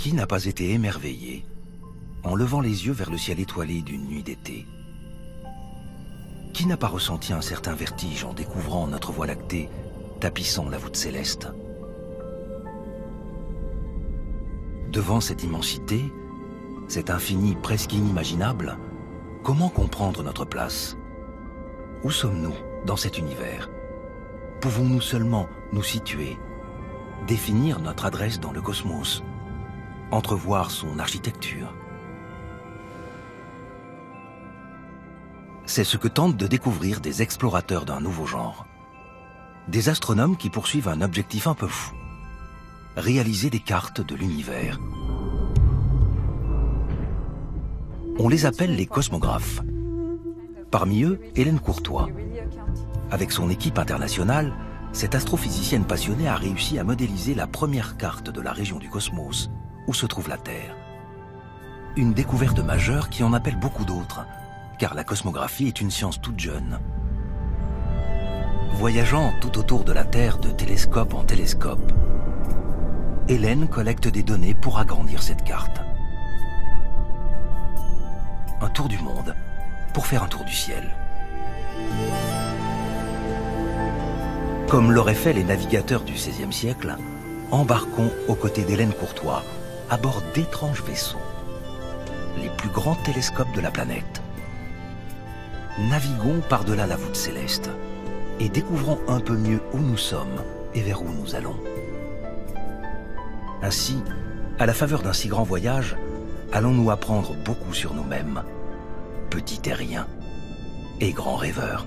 Qui n'a pas été émerveillé en levant les yeux vers le ciel étoilé d'une nuit d'été? Qui n'a pas ressenti un certain vertige en découvrant notre Voie lactée tapissant la voûte céleste? Devant cette immensité, cet infini presque inimaginable, comment comprendre notre place? Où sommes-nous dans cet univers? Pouvons-nous seulement nous situer, définir notre adresse dans le cosmos, entrevoir son architecture? C'est ce que tentent de découvrir des explorateurs d'un nouveau genre. Des astronomes qui poursuivent un objectif un peu fou: réaliser des cartes de l'univers. On les appelle les cosmographes. Parmi eux, Hélène Courtois. Avec son équipe internationale, cette astrophysicienne passionnée a réussi à modéliser la première carte de la région du cosmos où se trouve la Terre. Une découverte majeure qui en appelle beaucoup d'autres, car la cosmographie est une science toute jeune. Voyageant tout autour de la Terre de télescope en télescope, Hélène collecte des données pour agrandir cette carte. Un tour du monde pour faire un tour du ciel. Comme l'auraient fait les navigateurs du XVIe siècle, embarquons aux côtés d'Hélène Courtois à bord d'étranges vaisseaux, les plus grands télescopes de la planète. Naviguons par-delà la voûte céleste et découvrons un peu mieux où nous sommes et vers où nous allons. Ainsi, à la faveur d'un si grand voyage, allons-nous apprendre beaucoup sur nous-mêmes, petits terriens et grands rêveurs.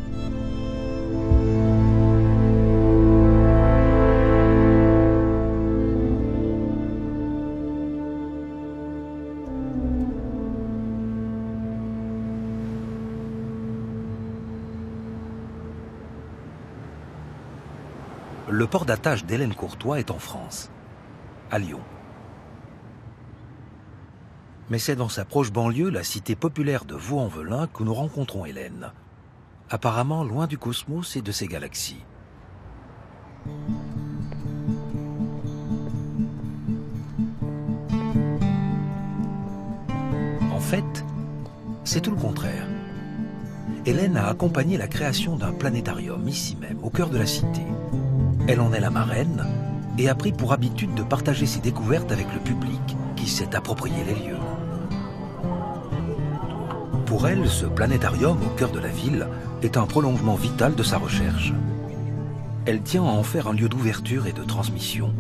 Le port d'attache d'Hélène Courtois est en France, à Lyon. Mais c'est dans sa proche banlieue, la cité populaire de Vaux-en-Velin, que nous rencontrons Hélène, apparemment loin du cosmos et de ses galaxies. En fait, c'est tout le contraire. Hélène a accompagné la création d'un planétarium ici même, au cœur de la cité. Elle en est la marraine et a pris pour habitude de partager ses découvertes avec le public qui s'est approprié les lieux. Pour elle, ce planétarium au cœur de la ville est un prolongement vital de sa recherche. Elle tient à en faire un lieu d'ouverture et de transmission.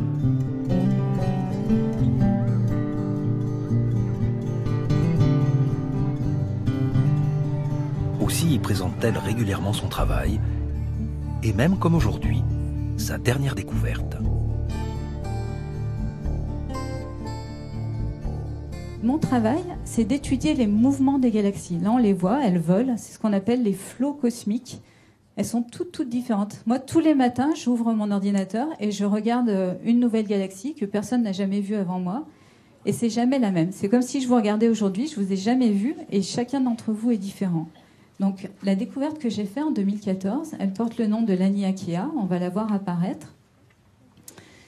Aussi y présente-t-elle régulièrement son travail, et même comme aujourd'hui, sa dernière découverte. Mon travail, c'est d'étudier les mouvements des galaxies. Là, on les voit, elles volent. C'est ce qu'on appelle les flots cosmiques. Elles sont toutes différentes. Moi, tous les matins, j'ouvre mon ordinateur et je regarde une nouvelle galaxie que personne n'a jamais vue avant moi. Et c'est jamais la même. C'est comme si je vous regardais aujourd'hui, je vous ai jamais vu et chacun d'entre vous est différent. Donc, la découverte que j'ai faite en 2014, elle porte le nom de Laniakea, on va la voir apparaître.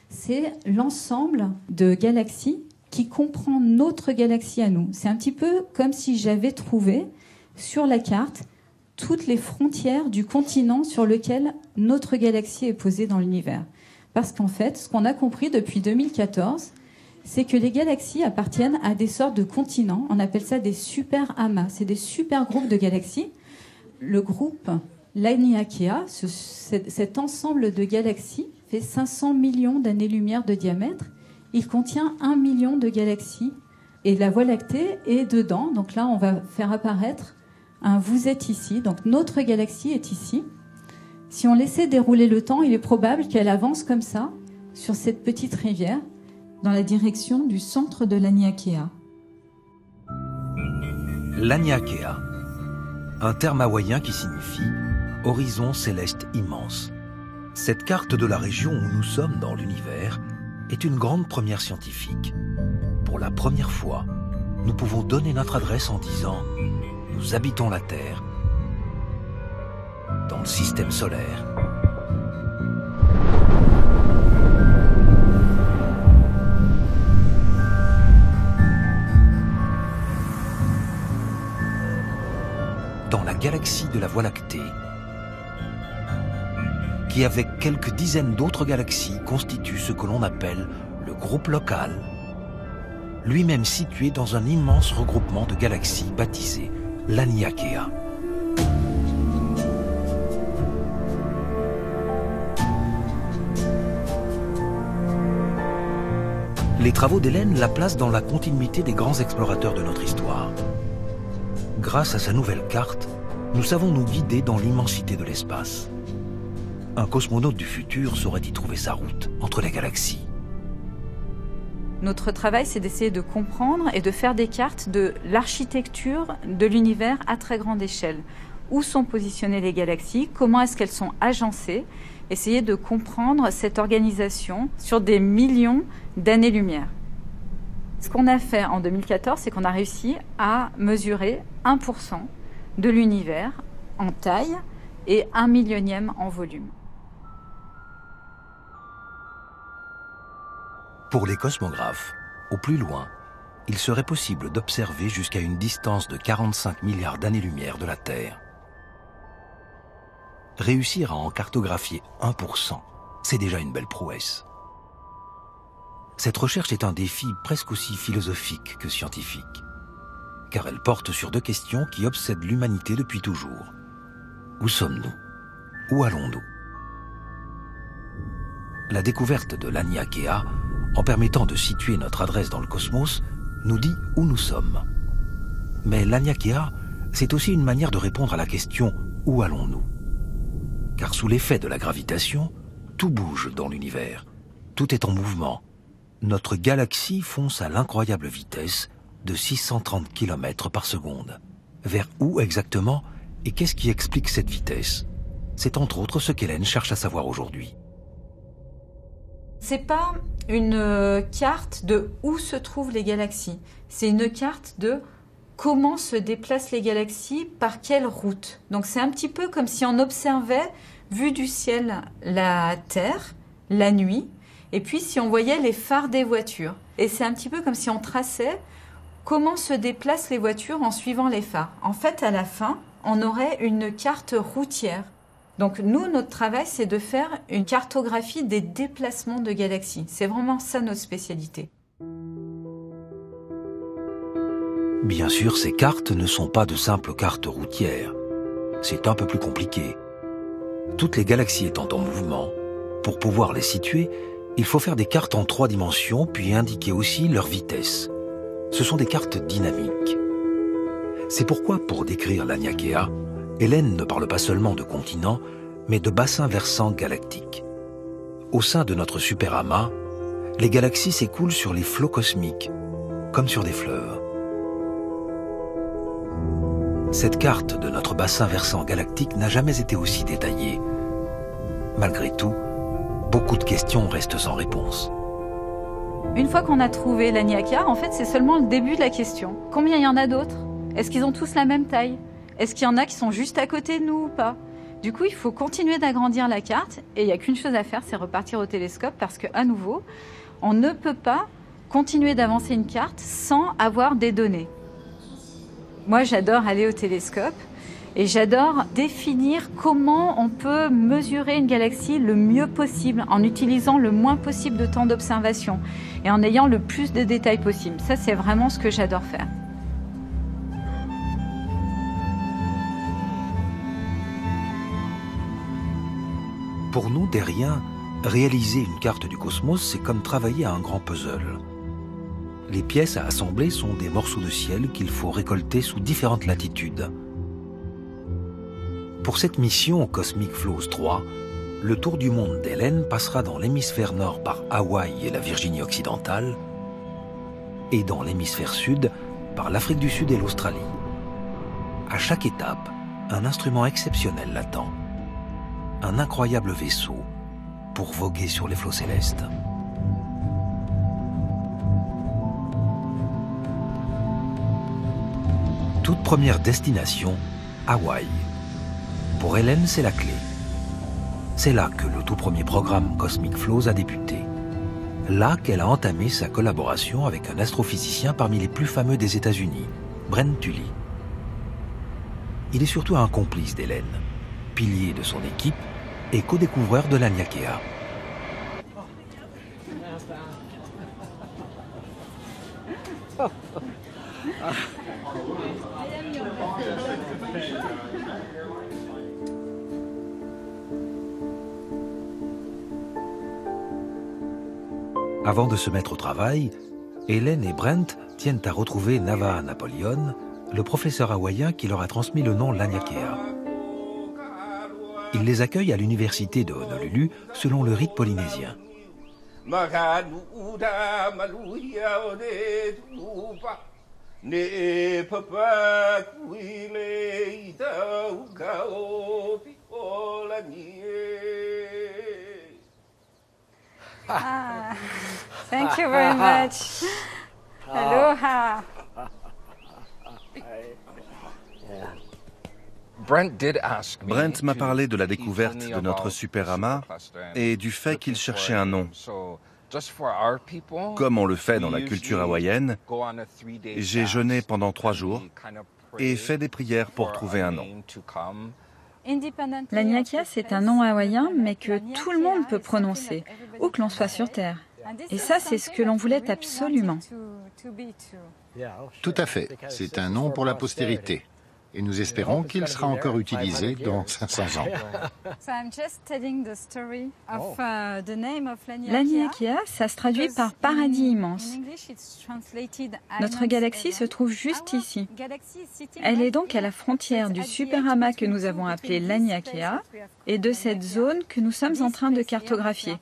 C'est l'ensemble de galaxies qui comprend notre galaxie à nous. C'est un petit peu comme si j'avais trouvé sur la carte toutes les frontières du continent sur lequel notre galaxie est posée dans l'univers. Parce qu'en fait, ce qu'on a compris depuis 2014, c'est que les galaxies appartiennent à des sortes de continents. On appelle ça des super-amas. C'est des super groupes de galaxies. Le groupe Laniakea, cet ensemble de galaxies, fait 500 millions d'années-lumière de diamètre. Il contient 1 million de galaxies. Et la Voie lactée est dedans. Donc là, on va faire apparaître un « vous êtes ici ». Donc notre galaxie est ici. Si on laissait dérouler le temps, il est probable qu'elle avance comme ça, sur cette petite rivière, dans la direction du centre de Laniakea. Laniakea, un terme hawaïen qui signifie « horizon céleste immense ». Cette carte de la région où nous sommes dans l'univers est une grande première scientifique. Pour la première fois, nous pouvons donner notre adresse en disant « Nous habitons la Terre » dans le système solaire. la galaxie de la Voie lactée, qui avec quelques dizaines d'autres galaxies constitue ce que l'on appelle le groupe local, lui-même situé dans un immense regroupement de galaxies baptisé Laniakea. Les travaux d'Hélène la placent dans la continuité des grands explorateurs de notre histoire. Grâce à sa nouvelle carte, nous savons nous guider dans l'immensité de l'espace. Un cosmonaute du futur saurait y trouver sa route entre les galaxies. Notre travail, c'est d'essayer de comprendre et de faire des cartes de l'architecture de l'univers à très grande échelle. Où sont positionnées les galaxies, comment est-ce qu'elles sont agencées, essayer de comprendre cette organisation sur des millions d'années-lumière. Ce qu'on a fait en 2014, c'est qu'on a réussi à mesurer 1% de l'univers en taille et 1 millionième en volume. Pour les cosmographes, au plus loin, il serait possible d'observer jusqu'à une distance de 45 milliards d'années-lumière de la Terre. Réussir à en cartographier 1%, c'est déjà une belle prouesse. Cette recherche est un défi presque aussi philosophique que scientifique, car elle porte sur deux questions qui obsèdent l'humanité depuis toujours. Où sommes-nous? Où allons-nous? La découverte de Laniakea, en permettant de situer notre adresse dans le cosmos, nous dit où nous sommes. Mais Laniakea, c'est aussi une manière de répondre à la question « Où allons-nous » ? Car sous l'effet de la gravitation, tout bouge dans l'univers. Tout est en mouvement. Notre galaxie fonce à l'incroyable vitesse de 630 km par seconde. Vers où exactement et qu'est-ce qui explique cette vitesse? C'est entre autres ce qu'Hélène cherche à savoir aujourd'hui. C'est pas une carte de où se trouvent les galaxies. C'est une carte de comment se déplacent les galaxies, par quelle route. Donc c'est un petit peu comme si on observait, vu du ciel, la Terre, la nuit, et puis si on voyait les phares des voitures. Et c'est un petit peu comme si on traçait comment se déplacent les voitures en suivant les phares. En fait, à la fin, on aurait une carte routière. Donc nous, notre travail, c'est de faire une cartographie des déplacements de galaxies. C'est vraiment ça notre spécialité. Bien sûr, ces cartes ne sont pas de simples cartes routières. C'est un peu plus compliqué. Toutes les galaxies étant en mouvement, pour pouvoir les situer, il faut faire des cartes en 3 dimensions, puis indiquer aussi leur vitesse. Ce sont des cartes dynamiques. C'est pourquoi, pour décrire Laniakea, Hélène ne parle pas seulement de continents, mais de bassins versants galactiques. Au sein de notre superamas, les galaxies s'écoulent sur les flots cosmiques, comme sur des fleuves. Cette carte de notre bassin versant galactique n'a jamais été aussi détaillée. Malgré tout, beaucoup de questions restent sans réponse. Une fois qu'on a trouvé Laniakea, en fait, c'est seulement le début de la question. Combien il y en a d'autres? Est-ce qu'ils ont tous la même taille? Est-ce qu'il y en a qui sont juste à côté de nous ou pas? Du coup, il faut continuer d'agrandir la carte et il n'y a qu'une chose à faire, c'est repartir au télescope parce qu'à nouveau, on ne peut pas continuer d'avancer une carte sans avoir des données. Moi, j'adore aller au télescope et j'adore définir comment on peut mesurer une galaxie le mieux possible en utilisant le moins possible de temps d'observation et en ayant le plus de détails possible. Ça, c'est vraiment ce que j'adore faire. Pour nous, terriens, réaliser une carte du cosmos, c'est comme travailler à un grand puzzle. Les pièces à assembler sont des morceaux de ciel qu'il faut récolter sous différentes latitudes. Pour cette mission Cosmic Flows 3, le tour du monde d'Hélène passera dans l'hémisphère nord par Hawaï et la Virginie occidentale, et dans l'hémisphère sud par l'Afrique du Sud et l'Australie. À chaque étape, un instrument exceptionnel l'attend. Un incroyable vaisseau pour voguer sur les flots célestes. Toute première destination, Hawaï. Pour Hélène, c'est la clé. C'est là que le tout premier programme Cosmic Flows a débuté. Là qu'elle a entamé sa collaboration avec un astrophysicien parmi les plus fameux des États-Unis, Brent Tully. il est surtout un complice d'Hélène, pilier de son équipe et co-découvreur de l'Aniakea. Avant de se mettre au travail, Hélène et Brent tiennent à retrouver Nava'a Napoleon, le professeur hawaïen qui leur a transmis le nom l'Aniakea. Il les accueille à l'université de Honolulu selon le rite polynésien. Thank you very much. Aloha. Brent m'a parlé de la découverte de notre super amas et du fait qu'il cherchait un nom. Comme on le fait dans la culture hawaïenne, j'ai jeûné pendant 3 jours et fait des prières pour trouver un nom. L'Aniakea, c'est un nom hawaïen, mais que tout le monde peut prononcer, où que l'on soit sur Terre. Et ça, c'est ce que l'on voulait absolument. Tout à fait. C'est un nom pour la postérité. Et nous espérons qu'il sera encore utilisé dans 500 ans. L'Aniakea, ça se traduit par paradis immense. Notre galaxie se trouve juste ici. Elle est donc à la frontière du super amas que nous avons appelé l'Aniakea et de cette zone que nous sommes en train de cartographier.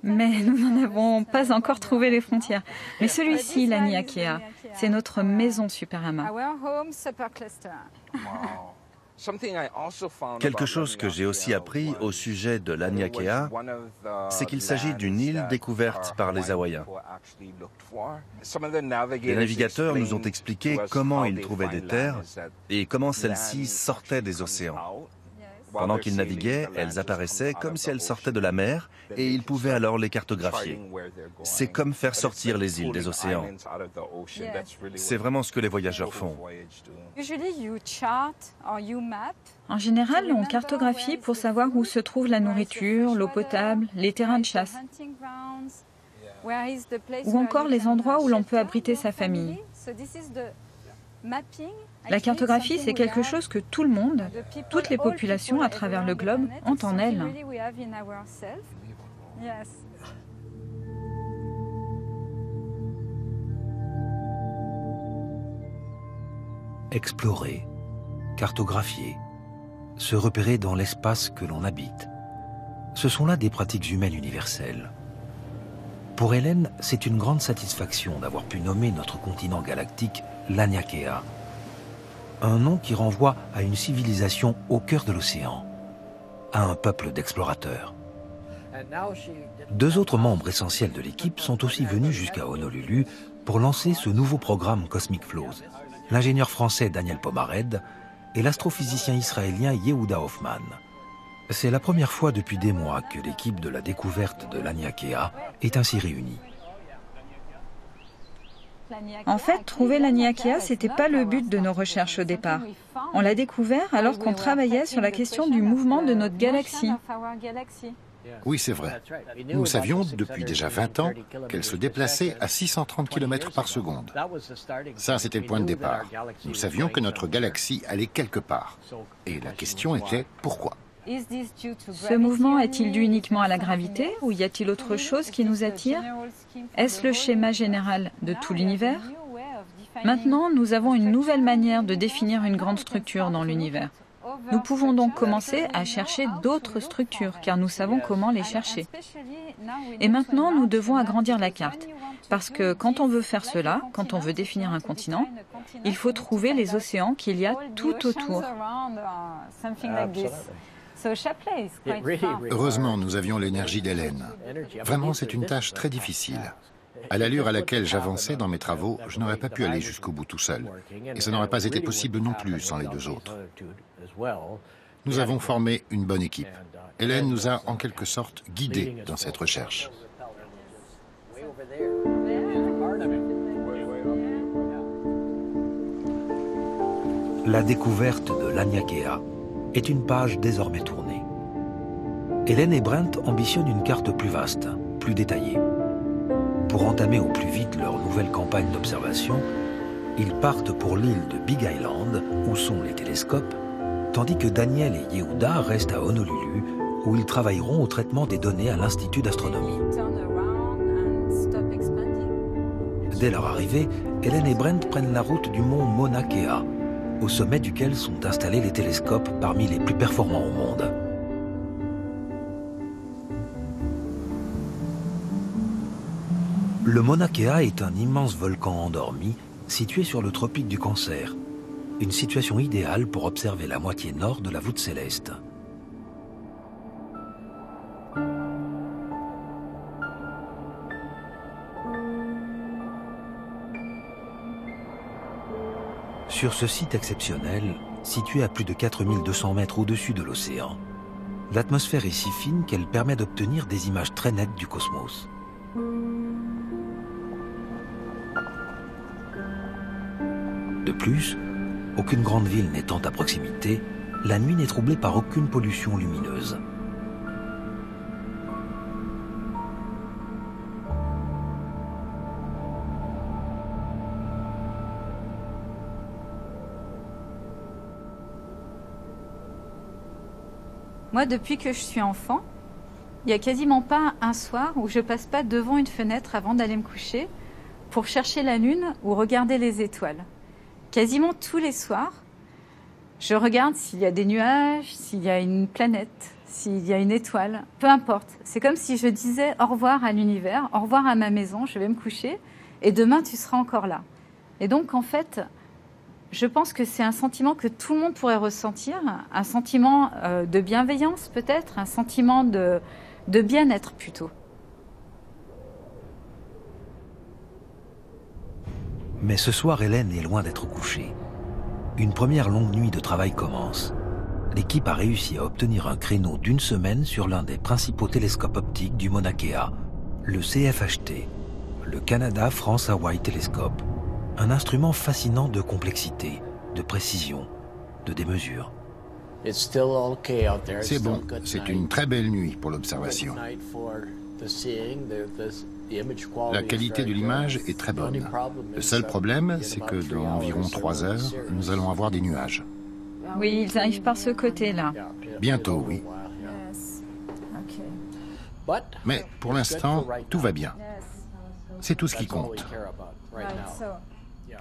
Mais nous n'en avons pas encore trouvé les frontières. Mais celui-ci, l'Aniakea, c'est notre maison super amas. Quelque chose que j'ai aussi appris au sujet de l'Aniakea, c'est qu'il s'agit d'une île découverte par les Hawaïens. Les navigateurs nous ont expliqué comment ils trouvaient des terres et comment celles-ci sortaient des océans. Pendant qu'ils naviguaient, elles apparaissaient comme si elles sortaient de la mer et ils pouvaient alors les cartographier. C'est comme faire sortir les îles des océans. C'est vraiment ce que les voyageurs font. En général, on cartographie pour savoir où se trouve la nourriture, l'eau potable, les terrains de chasse, ou encore les endroits où l'on peut abriter sa famille. La cartographie, c'est quelque chose que tout le monde, toutes les populations à travers le globe ont en elles. Explorer, cartographier, se repérer dans l'espace que l'on habite. Ce sont là des pratiques humaines universelles. Pour Hélène, c'est une grande satisfaction d'avoir pu nommer notre continent galactique l'Aniakea. Un nom qui renvoie à une civilisation au cœur de l'océan, à un peuple d'explorateurs. 2 autres membres essentiels de l'équipe sont aussi venus jusqu'à Honolulu pour lancer ce nouveau programme Cosmic Flows. L'ingénieur français Daniel Pomared et l'astrophysicien israélien Yehuda Hoffman. C'est la première fois depuis des mois que l'équipe de la découverte de l'Aniakea est ainsi réunie. En fait, trouver l'Aniakea, ce n'était pas le but de nos recherches au départ. On l'a découvert alors qu'on travaillait sur la question du mouvement de notre galaxie. Oui, c'est vrai. Nous savions depuis déjà 20 ans qu'elle se déplaçait à 630 km par seconde. Ça, c'était le point de départ. Nous savions que notre galaxie allait quelque part. Et la question était pourquoi ? Ce mouvement est-il dû uniquement à la gravité ou y a-t-il autre chose qui nous attire? Est-ce le schéma général de tout l'univers? Maintenant, nous avons une nouvelle manière de définir une grande structure dans l'univers. Nous pouvons donc commencer à chercher d'autres structures, car nous savons comment les chercher. Et maintenant, nous devons agrandir la carte, parce que quand on veut faire cela, quand on veut définir un continent, il faut trouver les océans qu'il y a tout autour. Heureusement, nous avions l'énergie d'Hélène. Vraiment, c'est une tâche très difficile. À l'allure à laquelle j'avançais dans mes travaux, je n'aurais pas pu aller jusqu'au bout tout seul. Et ça n'aurait pas été possible non plus sans les 2 autres. Nous avons formé une bonne équipe. Hélène nous a en quelque sorte guidés dans cette recherche. La découverte de l'Aniakea est une page désormais tournée. Hélène et Brent ambitionnent une carte plus vaste, plus détaillée. Pour entamer au plus vite leur nouvelle campagne d'observation, ils partent pour l'île de Big Island, où sont les télescopes, tandis que Daniel et Yehuda restent à Honolulu, où ils travailleront au traitement des données à l'Institut d'astronomie. Dès leur arrivée, Hélène et Brent prennent la route du mont Mauna Kea, au sommet duquel sont installés les télescopes parmi les plus performants au monde. Le Mauna Kea est un immense volcan endormi situé sur le tropique du Cancer, une situation idéale pour observer la moitié nord de la voûte céleste. Sur ce site exceptionnel, situé à plus de 4200 mètres au-dessus de l'océan, l'atmosphère est si fine qu'elle permet d'obtenir des images très nettes du cosmos. De plus, aucune grande ville n'étant à proximité, la nuit n'est troublée par aucune pollution lumineuse. Moi, depuis que je suis enfant, il n'y a quasiment pas un soir où je passe pas devant une fenêtre avant d'aller me coucher pour chercher la lune ou regarder les étoiles. Quasiment tous les soirs, je regarde s'il y a des nuages, s'il y a une planète, s'il y a une étoile, peu importe. C'est comme si je disais au revoir à l'univers, au revoir à ma maison, je vais me coucher et demain tu seras encore là. Et donc en fait, je pense que c'est un sentiment que tout le monde pourrait ressentir, un sentiment de bienveillance peut-être, un sentiment de bien-être plutôt. Mais ce soir, Hélène est loin d'être couchée. Une première longue nuit de travail commence. L'équipe a réussi à obtenir un créneau d'une semaine sur l'un des principaux télescopes optiques du Mauna Kea, le CFHT, le Canada France-Hawaii Telescope. Un instrument fascinant de complexité, de précision, de démesure. C'est bon, c'est une très belle nuit pour l'observation. La qualité de l'image est très bonne. Le seul problème, c'est que dans environ 3 heures, nous allons avoir des nuages. Oui, ils arrivent par ce côté-là. Bientôt, oui. Mais pour l'instant, tout va bien. C'est tout ce qui compte.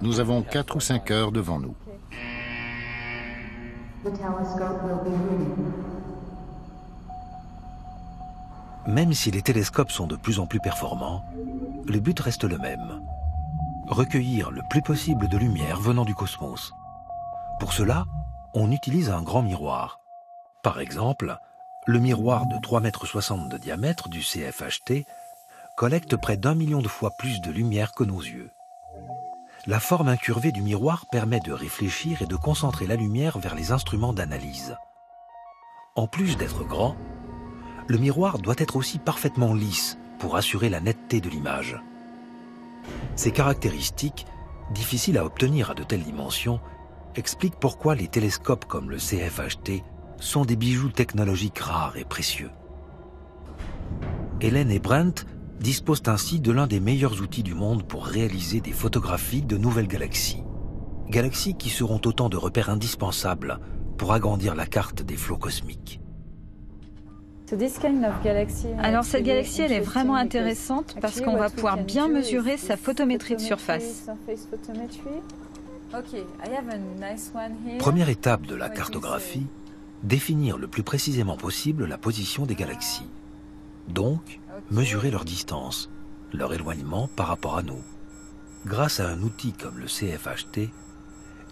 Nous avons 4 ou 5 heures devant nous. Même si les télescopes sont de plus en plus performants, le but reste le même. Recueillir le plus possible de lumière venant du cosmos. Pour cela, on utilise un grand miroir. Par exemple, le miroir de 3,60 m de diamètre du CFHT collecte près d'1 million de fois plus de lumière que nos yeux. La forme incurvée du miroir permet de réfléchir et de concentrer la lumière vers les instruments d'analyse. En plus d'être grand, le miroir doit être aussi parfaitement lisse pour assurer la netteté de l'image. Ces caractéristiques, difficiles à obtenir à de telles dimensions, expliquent pourquoi les télescopes comme le CFHT sont des bijoux technologiques rares et précieux. Hélène et Brent disposent ainsi de l'un des meilleurs outils du monde pour réaliser des photographies de nouvelles galaxies. Galaxies qui seront autant de repères indispensables pour agrandir la carte des flots cosmiques. Alors cette galaxie, elle est vraiment intéressante parce qu'on va pouvoir bien mesurer sa photométrie de surface. Première étape de la cartographie, définir le plus précisément possible la position des galaxies. Donc, mesurer leur distance, leur éloignement par rapport à nous. Grâce à un outil comme le CFHT,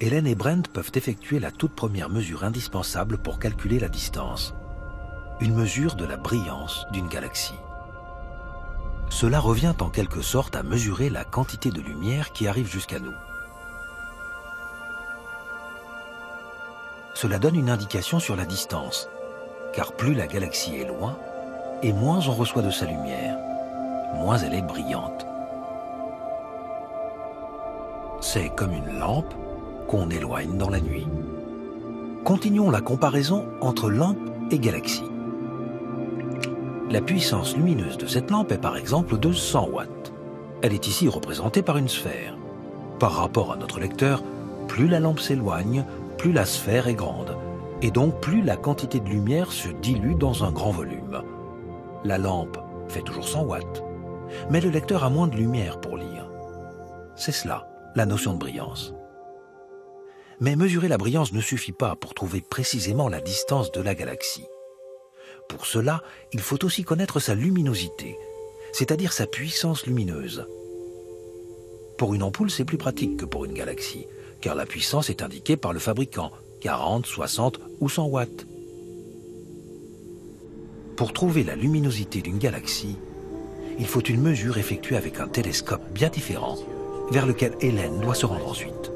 Hélène et Brent peuvent effectuer la toute première mesure indispensable pour calculer la distance. Une mesure de la brillance d'une galaxie. Cela revient en quelque sorte à mesurer la quantité de lumière qui arrive jusqu'à nous. Cela donne une indication sur la distance, car plus la galaxie est loin, et moins on reçoit de sa lumière, moins elle est brillante. C'est comme une lampe qu'on éloigne dans la nuit. Continuons la comparaison entre lampe et galaxie. La puissance lumineuse de cette lampe est par exemple de 100 watts. Elle est ici représentée par une sphère. Par rapport à notre lecteur, plus la lampe s'éloigne, plus la sphère est grande, et donc plus la quantité de lumière se dilue dans un grand volume. La lampe fait toujours 100 watts, mais le lecteur a moins de lumière pour lire. C'est cela, la notion de brillance. Mais mesurer la brillance ne suffit pas pour trouver précisément la distance de la galaxie. Pour cela, il faut aussi connaître sa luminosité, c'est-à-dire sa puissance lumineuse. Pour une ampoule, c'est plus pratique que pour une galaxie, car la puissance est indiquée par le fabricant, 40, 60 ou 100 watts. Pour trouver la luminosité d'une galaxie, il faut une mesure effectuée avec un télescope bien différent, vers lequel Hélène doit se rendre ensuite.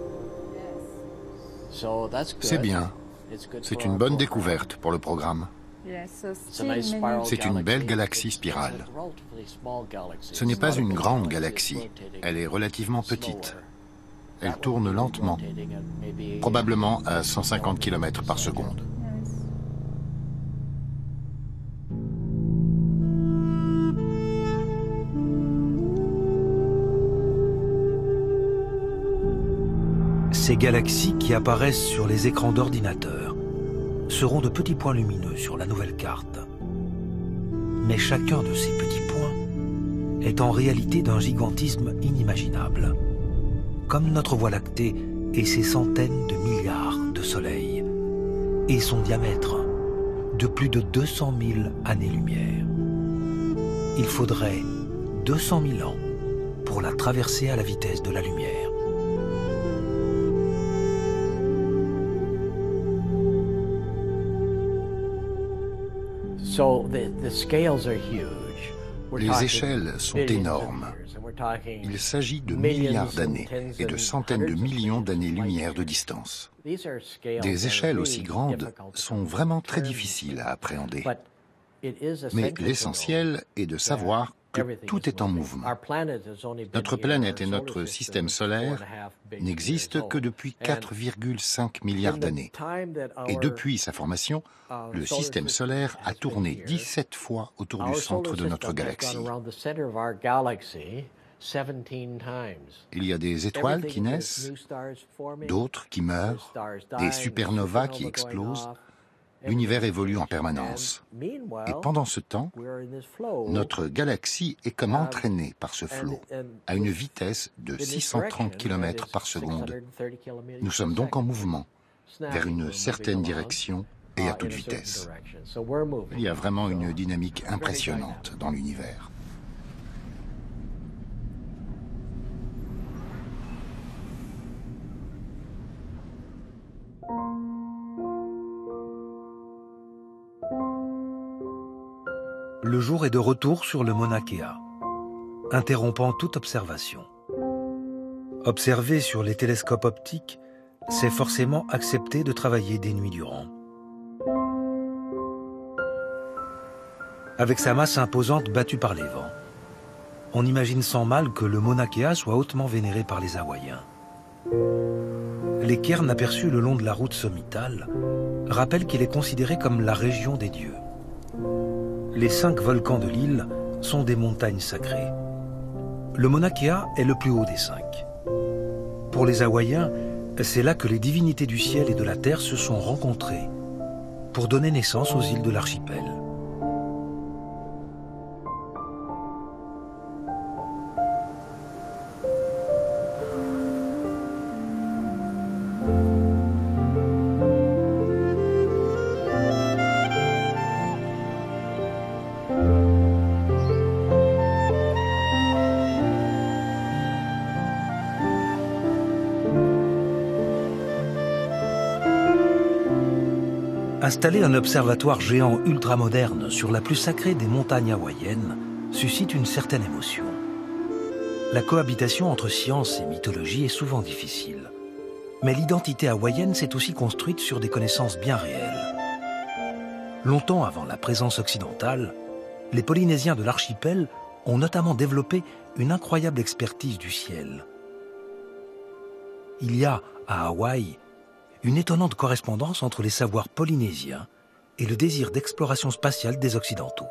C'est bien. C'est une bonne découverte pour le programme. C'est une belle galaxie spirale. Ce n'est pas une grande galaxie. Elle est relativement petite. Elle tourne lentement, probablement à 150 km par seconde. Ces galaxies qui apparaissent sur les écrans d'ordinateur seront de petits points lumineux sur la nouvelle carte. Mais chacun de ces petits points est en réalité d'un gigantisme inimaginable, comme notre Voie lactée et ses centaines de milliards de soleils, et son diamètre de plus de 200 000 années-lumière. Il faudrait 200 000 ans pour la traverser à la vitesse de la lumière. Les échelles sont énormes. Il s'agit de milliards d'années et de centaines de millions d'années-lumière de distance. Des échelles aussi grandes sont vraiment très difficiles à appréhender. Mais l'essentiel est de savoir que tout est en mouvement. Notre planète et notre système solaire n'existent que depuis 4,5 milliards d'années. Et depuis sa formation, le système solaire a tourné 17 fois autour du centre de notre galaxie. Il y a des étoiles qui naissent, d'autres qui meurent, des supernovas qui explosent. L'univers évolue en permanence. Et pendant ce temps, notre galaxie est comme entraînée par ce flot, à une vitesse de 630 km par seconde. Nous sommes donc en mouvement, vers une certaine direction et à toute vitesse. Il y a vraiment une dynamique impressionnante dans l'univers. Le jour est de retour sur le Mauna Kea, interrompant toute observation. Observer sur les télescopes optiques, c'est forcément accepter de travailler des nuits durant. Avec sa masse imposante battue par les vents, on imagine sans mal que le Mauna Kea soit hautement vénéré par les Hawaïens. Les cairns aperçus le long de la route sommitale rappellent qu'il est considéré comme la région des dieux. Les 5 volcans de l'île sont des montagnes sacrées. Le Mauna Kea est le plus haut des 5. Pour les Hawaïens, c'est là que les divinités du ciel et de la terre se sont rencontrées pour donner naissance aux îles de l'archipel. Installer un observatoire géant ultramoderne sur la plus sacrée des montagnes hawaïennes suscite une certaine émotion. La cohabitation entre science et mythologie est souvent difficile. Mais l'identité hawaïenne s'est aussi construite sur des connaissances bien réelles. Longtemps avant la présence occidentale, les Polynésiens de l'archipel ont notamment développé une incroyable expertise du ciel. Il y a, à Hawaï, une étonnante correspondance entre les savoirs polynésiens et le désir d'exploration spatiale des Occidentaux.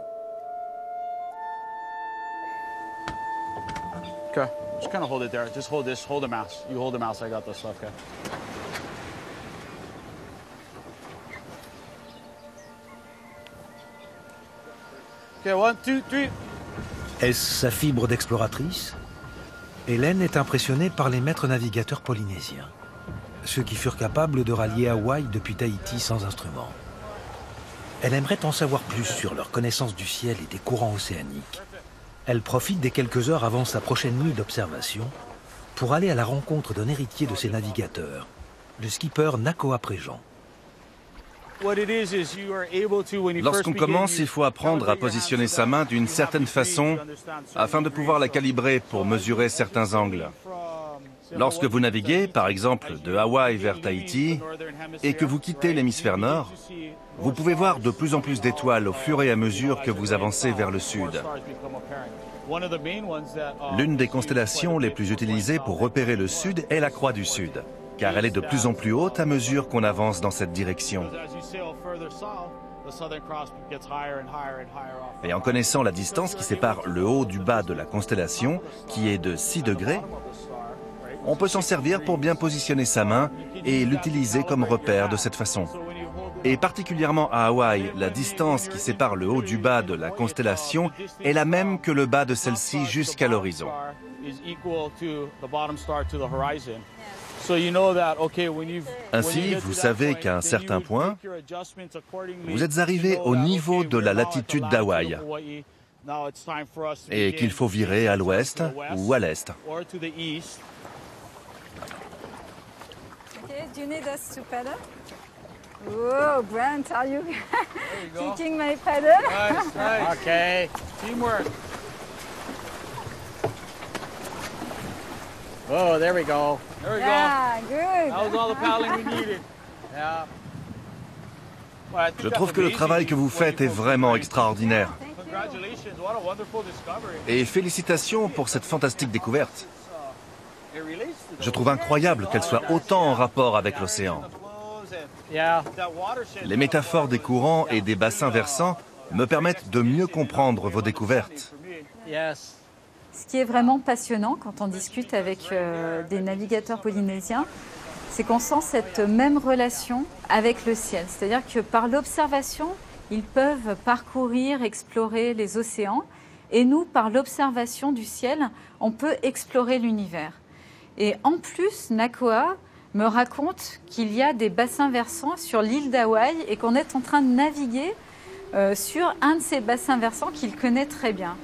Okay, just kind of hold it there. Just hold this, hold the mouse. You hold the mouse, I got this stuff, okay? Okay, 1, 2, 3. Est-ce sa fibre d'exploratrice? Hélène est impressionnée par les maîtres navigateurs polynésiens, ceux qui furent capables de rallier Hawaï depuis Tahiti sans instrument. Elle aimerait en savoir plus sur leur connaissance du ciel et des courants océaniques. Elle profite des quelques heures avant sa prochaine nuit d'observation pour aller à la rencontre d'un héritier de ces navigateurs, le skipper Nakoa Préjean. Lorsqu'on commence, il faut apprendre à positionner sa main d'une certaine façon afin de pouvoir la calibrer pour mesurer certains angles. Lorsque vous naviguez, par exemple, de Hawaï vers Tahiti, et que vous quittez l'hémisphère nord, vous pouvez voir de plus en plus d'étoiles au fur et à mesure que vous avancez vers le sud. L'une des constellations les plus utilisées pour repérer le sud est la Croix du Sud, car elle est de plus en plus haute à mesure qu'on avance dans cette direction. Et en connaissant la distance qui sépare le haut du bas de la constellation, qui est de 6 degrés, on peut s'en servir pour bien positionner sa main et l'utiliser comme repère de cette façon. Et particulièrement à Hawaï, la distance qui sépare le haut du bas de la constellation est la même que le bas de celle-ci jusqu'à l'horizon. Ainsi, vous savez qu'à un certain point, vous êtes arrivé au niveau de la latitude d'Hawaï et qu'il faut virer à l'ouest ou à l'est. Do you need us to paddle? Whoa, Brent, are you kicking my paddle? Nice, nice. Okay, teamwork. Oh, there we go. There we Yeah, go. good. That was all the paddling we needed. Yeah. Well, I think Je that's trouve que le amazing. travail que vous faites est vraiment extraordinaire. Congratulations, what a wonderful discovery. Et félicitations pour cette fantastique découverte. It relates to Je trouve incroyable qu'elle soit autant en rapport avec l'océan. yeah. That watershed. Les métaphores des courants et des bassins versants me permettent de mieux comprendre vos découvertes. Yes. Ce qui est vraiment passionnant quand on discute avec des navigateurs polynésiens, c'est qu'on sent cette même relation avec le ciel. C'est-à-dire que par l'observation, ils peuvent parcourir, explorer les océans. Et nous, par l'observation du ciel, on peut explorer l'univers. Et en plus, Nakoa me raconte qu'il y a des bassins versants sur l'île d'Hawaï et qu'on est en train de naviguer sur un de ces bassins versants qu'il connaît très bien.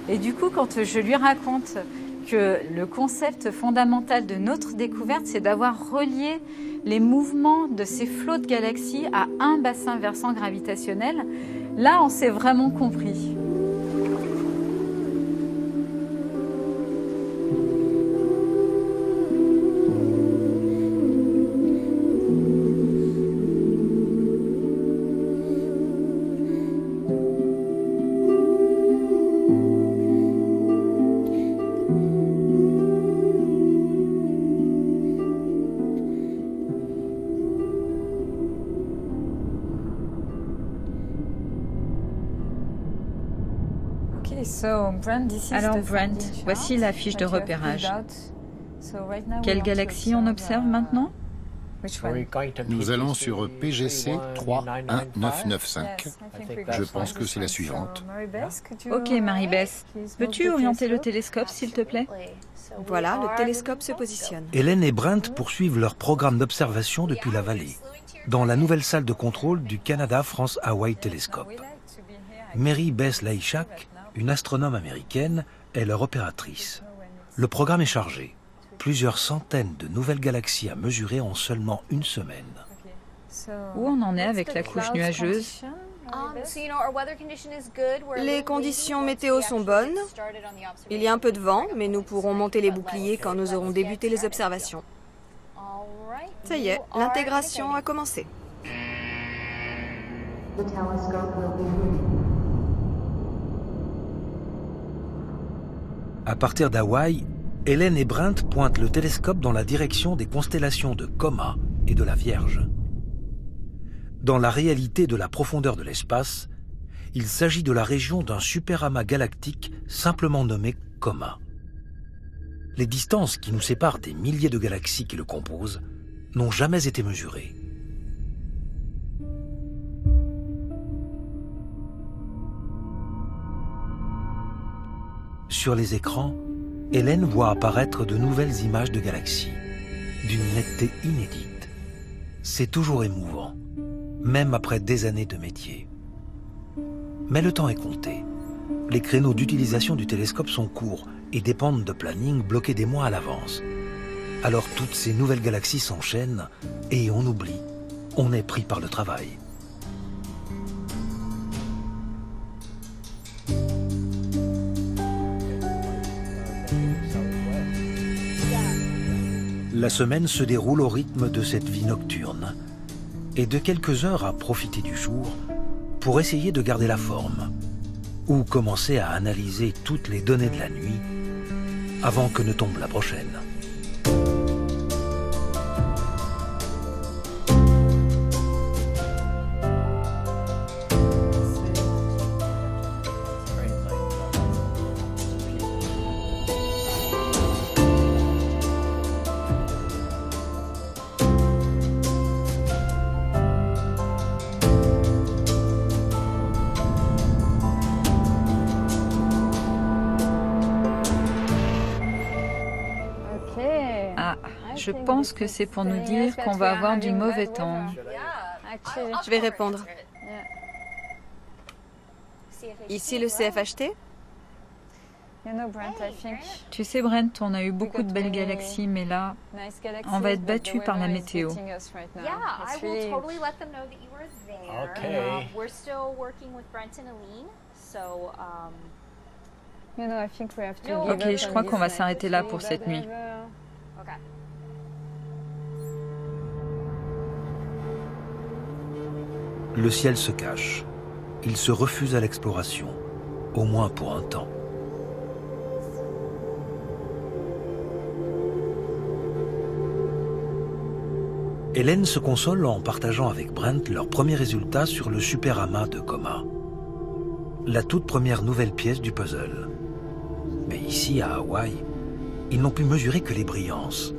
Et du coup, quand je lui raconte que le concept fondamental de notre découverte, c'est d'avoir relié les mouvements de ces flots de galaxies à un bassin versant gravitationnel, là, on s'est vraiment compris. Alors Brent, voici la fiche de repérage. Quelle galaxie on observe maintenant? Nous allons sur PGC 31995. Je pense que c'est la suivante. Ok Marie-Bess, peux-tu orienter le télescope s'il te plaît? Voilà, le télescope se positionne. Hélène et Brent poursuivent leur programme d'observation depuis la vallée, dans la nouvelle salle de contrôle du Canada France Hawaii Telescope. Mary Bess Laishak, une astronome américaine, est leur opératrice. Le programme est chargé. Plusieurs centaines de nouvelles galaxies à mesurer en seulement une semaine. Où on en est avec la couche nuageuse? Les conditions météo sont bonnes. Il y a un peu de vent, mais nous pourrons monter les boucliers quand nous aurons débuté les observations. Ça y est, l'intégration a commencé. À partir d'Hawaï, Hélène et Brent pointent le télescope dans la direction des constellations de Coma et de la Vierge. Dans la réalité de la profondeur de l'espace, il s'agit de la région d'un superamas galactique simplement nommé Coma. Les distances qui nous séparent des milliers de galaxies qui le composent n'ont jamais été mesurées. Sur les écrans, Hélène voit apparaître de nouvelles images de galaxies, d'une netteté inédite. C'est toujours émouvant, même après des années de métier. Mais le temps est compté. Les créneaux d'utilisation du télescope sont courts et dépendent de planning bloqués des mois à l'avance. Alors toutes ces nouvelles galaxies s'enchaînent et on oublie, on est pris par le travail. La semaine se déroule au rythme de cette vie nocturne et de quelques heures à profiter du jour pour essayer de garder la forme ou commencer à analyser toutes les données de la nuit avant que ne tombe la prochaine. Je pense que c'est pour nous dire qu'on va avoir du mauvais temps. Je vais répondre. Ici le CFHT? Tu sais, Brent, on a eu beaucoup de belles galaxies, mais là, on va être battu par la météo. Ok, je crois qu'on va s'arrêter là pour cette nuit. Le ciel se cache. Il se refuse à l'exploration, au moins pour un temps. Hélène se console en partageant avec Brent leurs premiers résultats sur le superamas de Coma. La toute première nouvelle pièce du puzzle. Mais ici, à Hawaï, ils n'ont pu mesurer que les brillances.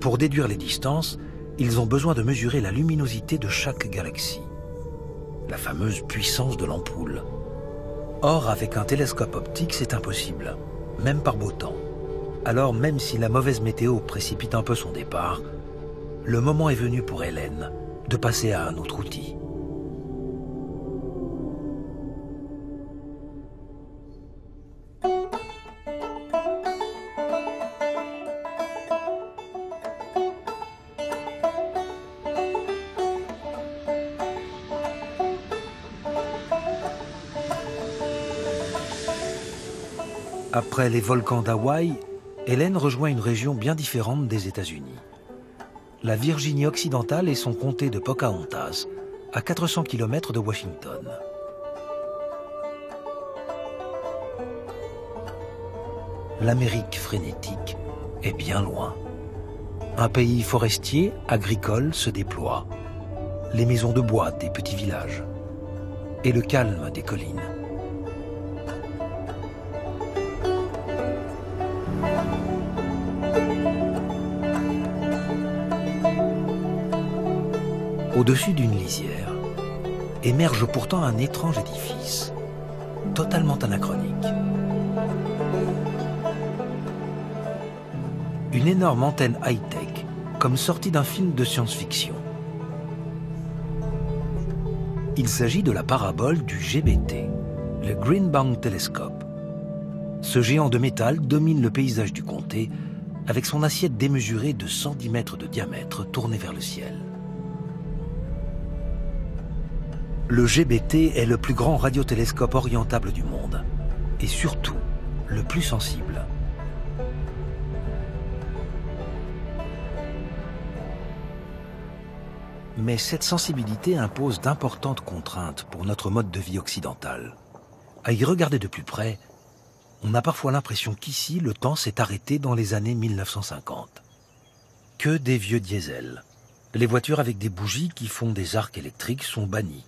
Pour déduire les distances, ils ont besoin de mesurer la luminosité de chaque galaxie, la fameuse puissance de l'ampoule. Or, avec un télescope optique, c'est impossible, même par beau temps. Alors, même si la mauvaise météo précipite un peu son départ, le moment est venu pour Hélène de passer à un autre outil. Après les volcans d'Hawaï, Hélène rejoint une région bien différente des États-Unis. La Virginie occidentale et son comté de Pocahontas, à 400 km de Washington. L'Amérique frénétique est bien loin. Un pays forestier, agricole, se déploie. Les maisons de bois des petits villages. Et le calme des collines. Au-dessus d'une lisière, émerge pourtant un étrange édifice, totalement anachronique. Une énorme antenne high-tech, comme sortie d'un film de science-fiction. Il s'agit de la parabole du GBT, le Green Bank Telescope. Ce géant de métal domine le paysage du comté, avec son assiette démesurée de 110 mètres de diamètre tournée vers le ciel. Le GBT est le plus grand radiotélescope orientable du monde, et surtout, le plus sensible. Mais cette sensibilité impose d'importantes contraintes pour notre mode de vie occidental. À y regarder de plus près, On a parfois l'impression qu'ici, le temps s'est arrêté dans les années 1950. Que des vieux diesels. Les voitures avec des bougies qui font des arcs électriques sont bannies.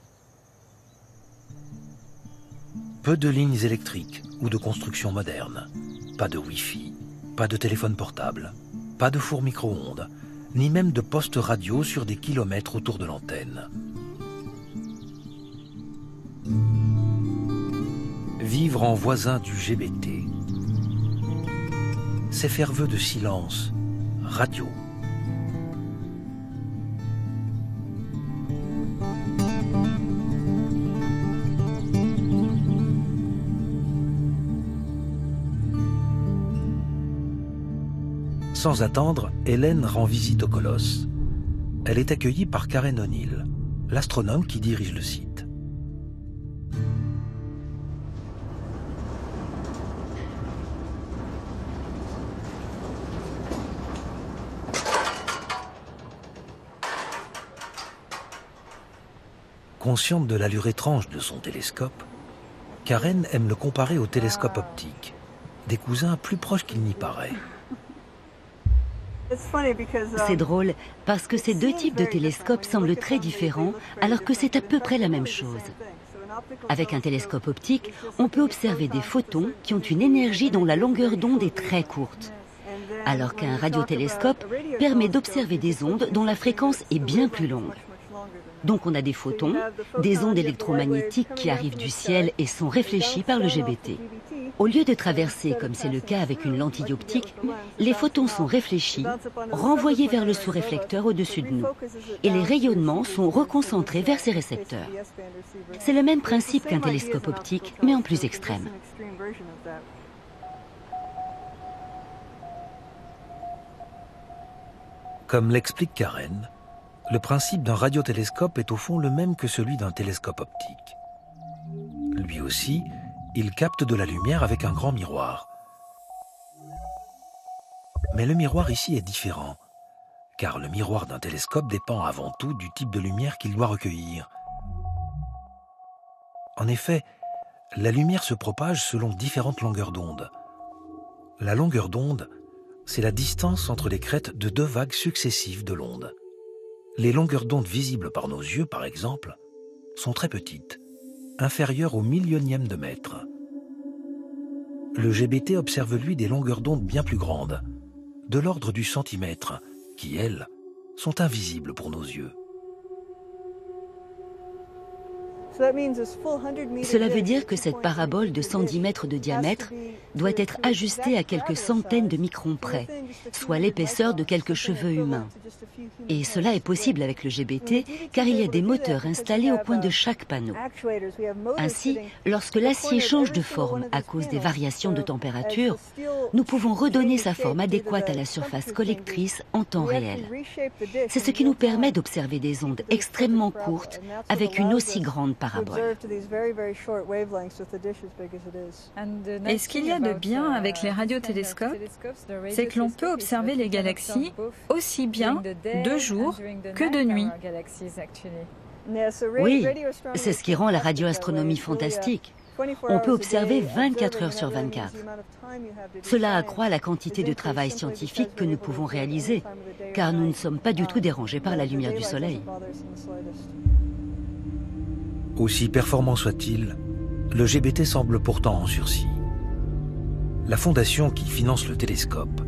Peu de lignes électriques ou de constructions modernes. Pas de Wi-Fi, pas de téléphone portable, pas de four micro-ondes, ni même de postes radio sur des kilomètres autour de l'antenne. Vivre en voisin du GBT, c'est faire vœu de silence, radio. Sans attendre, Hélène rend visite au colosse. Elle est accueillie par Karen O'Neill, l'astronome qui dirige le site. Consciente de l'allure étrange de son télescope, Karen aime le comparer au télescope optique, des cousins plus proches qu'il n'y paraît. C'est drôle parce que ces deux types de télescopes semblent très différents alors que c'est à peu près la même chose. Avec un télescope optique, on peut observer des photons qui ont une énergie dont la longueur d'onde est très courte, alors qu'un radiotélescope permet d'observer des ondes dont la fréquence est bien plus longue. Donc on a des photons, des ondes électromagnétiques qui arrivent du ciel et sont réfléchies par le GBT. Au lieu de traverser, comme c'est le cas avec une lentille optique, les photons sont réfléchis, renvoyés vers le sous-réflecteur au-dessus de nous. Et les rayonnements sont reconcentrés vers ces récepteurs. C'est le même principe qu'un télescope optique, mais en plus extrême. Comme l'explique Karen, le principe d'un radiotélescope est au fond le même que celui d'un télescope optique. Lui aussi, il capte de la lumière avec un grand miroir. Mais le miroir ici est différent, car le miroir d'un télescope dépend avant tout du type de lumière qu'il doit recueillir. En effet, la lumière se propage selon différentes longueurs d'onde. La longueur d'onde, c'est la distance entre les crêtes de deux vagues successives de l'onde. Les longueurs d'onde visibles par nos yeux, par exemple, sont très petites, inférieures au millionième de mètre. Le GBT observe lui des longueurs d'onde bien plus grandes, de l'ordre du centimètre, qui, elles, sont invisibles pour nos yeux. Cela veut dire que cette parabole de 110 mètres de diamètre doit être ajustée à quelques centaines de microns près, soit l'épaisseur de quelques cheveux humains. Et cela est possible avec le GBT car il y a des moteurs installés au coin de chaque panneau. Ainsi, lorsque l'acier change de forme à cause des variations de température, nous pouvons redonner sa forme adéquate à la surface collectrice en temps réel. C'est ce qui nous permet d'observer des ondes extrêmement courtes avec une aussi grande parabole. Et ce qu'il y a de bien avec les radiotélescopes, c'est que l'on peut observer les galaxies aussi bien de jour que de nuit. Oui, c'est ce qui rend la radioastronomie fantastique. On peut observer 24 heures sur 24. Cela accroît la quantité de travail scientifique que nous pouvons réaliser, car nous ne sommes pas du tout dérangés par la lumière du soleil. Aussi performant soit-il, le GBT semble pourtant en sursis. La fondation qui finance le télescope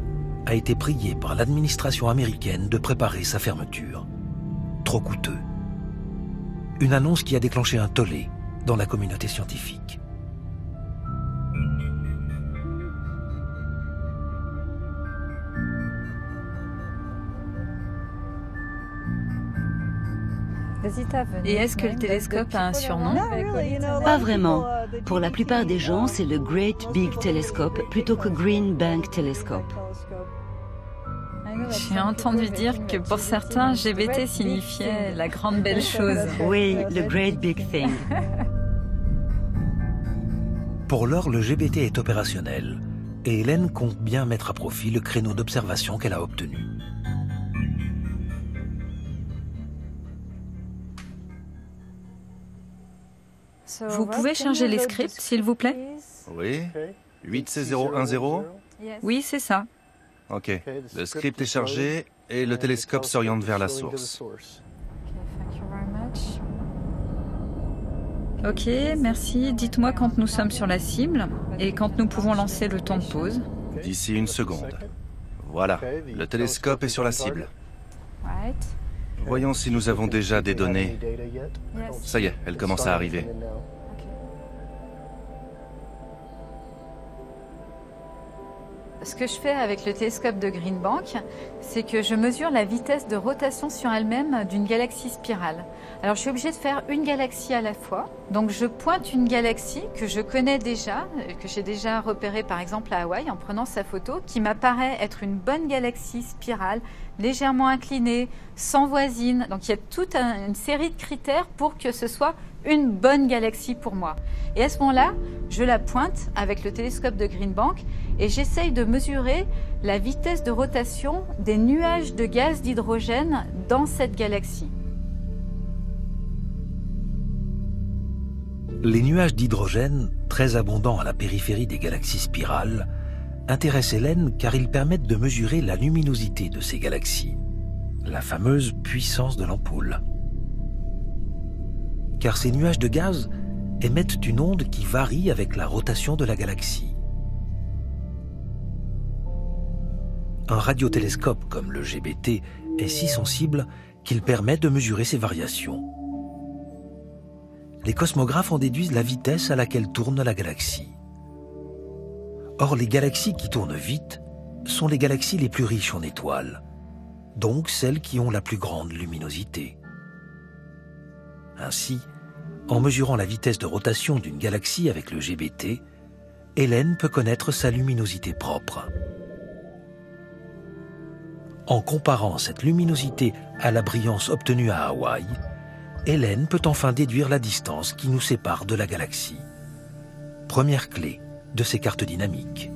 a été priée par l'administration américaine de préparer sa fermeture. Trop coûteux. Une annonce qui a déclenché un tollé dans la communauté scientifique. Et est-ce que le télescope a un surnom? Pas vraiment. Pour la plupart des gens, c'est le Great Big Telescope plutôt que Green Bank Telescope. J'ai entendu dire que pour certains, GBT signifiait la grande belle chose. Oui, le Great Big Thing. Pour l'heure, le GBT est opérationnel et Hélène compte bien mettre à profit le créneau d'observation qu'elle a obtenu. Vous pouvez changer les scripts, s'il vous plaît? Oui. 8C010? Oui, c'est ça. Ok. Le script est chargé et le télescope s'oriente vers la source. Ok, merci. Dites-moi quand nous sommes sur la cible et quand nous pouvons lancer le temps de pause. D'ici une seconde. Voilà, le télescope est sur la cible. Voyons si nous avons déjà des données. Ça y est, elle commence à arriver. Ce que je fais avec le télescope de Green Bank, c'est que je mesure la vitesse de rotation sur elle-même d'une galaxie spirale. Alors je suis obligée de faire une galaxie à la fois. Donc je pointe une galaxie que je connais déjà, que j'ai déjà repérée par exemple à Hawaï en prenant sa photo, qui m'apparaît être une bonne galaxie spirale, légèrement inclinée, sans voisine. Donc il y a toute une série de critères pour que ce soit une bonne galaxie pour moi. Et à ce moment-là, je la pointe avec le télescope de Green Bank et j'essaye de mesurer la vitesse de rotation des nuages de gaz d'hydrogène dans cette galaxie. Les nuages d'hydrogène, très abondants à la périphérie des galaxies spirales, intéressent Hélène car ils permettent de mesurer la luminosité de ces galaxies, la fameuse puissance de l'ampoule. Car ces nuages de gaz émettent une onde qui varie avec la rotation de la galaxie. Un radiotélescope comme le GBT est si sensible qu'il permet de mesurer ces variations. Les cosmographes en déduisent la vitesse à laquelle tourne la galaxie. Or, les galaxies qui tournent vite sont les galaxies les plus riches en étoiles, donc celles qui ont la plus grande luminosité. Ainsi, en mesurant la vitesse de rotation d'une galaxie avec le GBT, Hélène peut connaître sa luminosité propre. En comparant cette luminosité à la brillance obtenue à Hawaï, Hélène peut enfin déduire la distance qui nous sépare de la galaxie. Première clé de ces cartes dynamiques.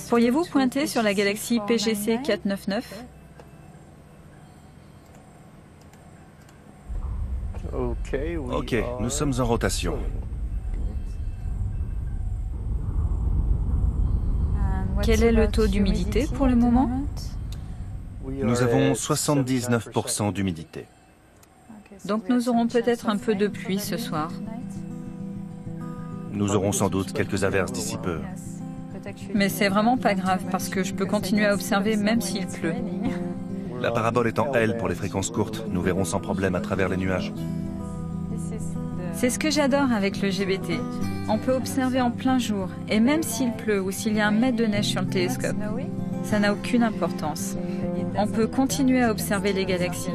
Pourriez-vous pointer sur la galaxie PGC 499 ? Ok, nous sommes en rotation. Quel est le taux d'humidité pour le moment ? Nous avons 79% d'humidité. Donc nous aurons peut-être un peu de pluie ce soir. Nous aurons sans doute quelques averses d'ici peu. Mais c'est vraiment pas grave parce que je peux continuer à observer même s'il pleut. La parabole est en L pour les fréquences courtes. Nous verrons sans problème à travers les nuages. C'est ce que j'adore avec le GBT. On peut observer en plein jour, et même s'il pleut ou s'il y a 1 mètre de neige sur le télescope, ça n'a aucune importance. On peut continuer à observer les galaxies.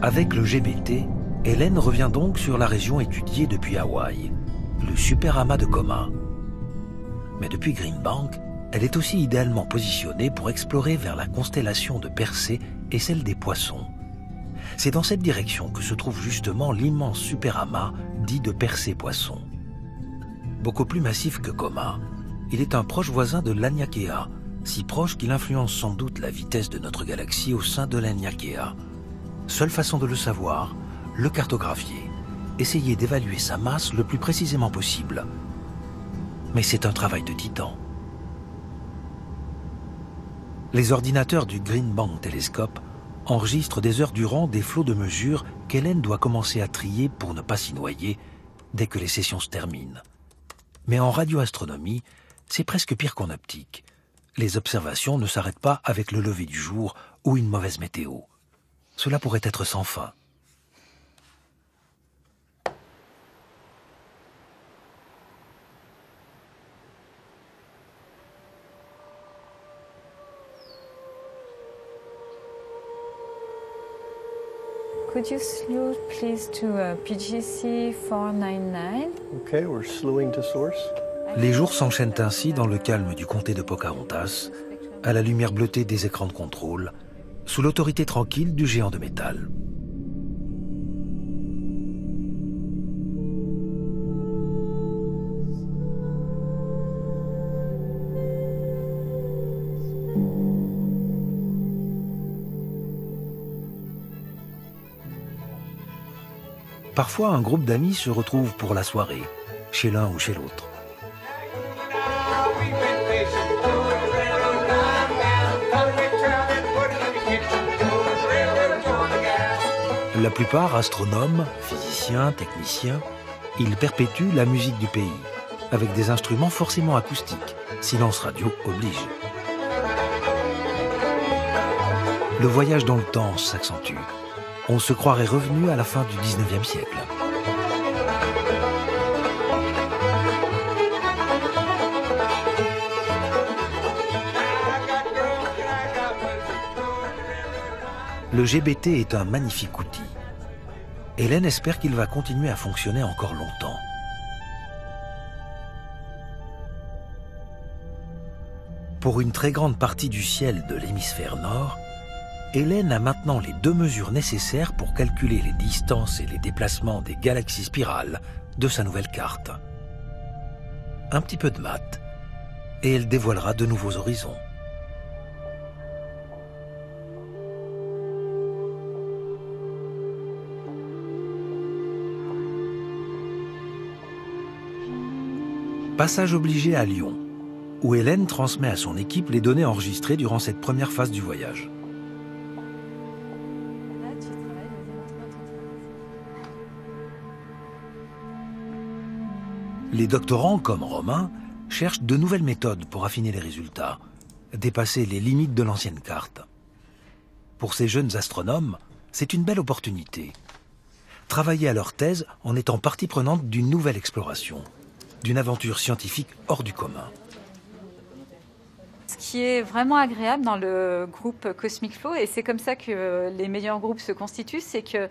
Avec le GBT, Hélène revient donc sur la région étudiée depuis Hawaï, le superamas de Coma. Mais depuis Green Bank, elle est aussi idéalement positionnée pour explorer vers la constellation de Persée et celle des Poissons. C'est dans cette direction que se trouve justement l'immense superamas dit de Persée-Poisson. Beaucoup plus massif que Coma, il est un proche voisin de l'Aniakea, si proche qu'il influence sans doute la vitesse de notre galaxie au sein de l'Aniakea. Seule façon de le savoir, le cartographier, essayer d'évaluer sa masse le plus précisément possible. Mais c'est un travail de titan. Les ordinateurs du Green Bank Telescope enregistrent des heures durant des flots de mesures qu'Hélène doit commencer à trier pour ne pas s'y noyer dès que les sessions se terminent. Mais en radioastronomie, c'est presque pire qu'en optique. Les observations ne s'arrêtent pas avec le lever du jour ou une mauvaise météo. Cela pourrait être sans fin. Could you slow please to PGC 499? Okay, we're slowing to source. Les jours s'enchaînent ainsi dans le calme du comté de Pocahontas, à la lumière bleutée des écrans de contrôle, sous l'autorité tranquille du géant de métal. Parfois, un groupe d'amis se retrouve pour la soirée, chez l'un ou chez l'autre. La plupart astronomes, physiciens, techniciens, ils perpétuent la musique du pays, avec des instruments forcément acoustiques, silence radio oblige. Le voyage dans le temps s'accentue. On se croirait revenu à la fin du 19e siècle. Le GBT est un magnifique outil. Hélène espère qu'il va continuer à fonctionner encore longtemps. Pour une très grande partie du ciel de l'hémisphère nord, Hélène a maintenant les 2 mesures nécessaires pour calculer les distances et les déplacements des galaxies spirales de sa nouvelle carte. Un petit peu de maths, et elle dévoilera de nouveaux horizons. Passage obligé à Lyon, où Hélène transmet à son équipe les données enregistrées durant cette première phase du voyage. Les doctorants, comme Romain, cherchent de nouvelles méthodes pour affiner les résultats, dépasser les limites de l'ancienne carte. Pour ces jeunes astronomes, c'est une belle opportunité. Travailler à leur thèse en étant partie prenante d'une nouvelle exploration, d'une aventure scientifique hors du commun. Ce qui est vraiment agréable dans le groupe Cosmic Flow, et c'est comme ça que les meilleurs groupes se constituent, c'est que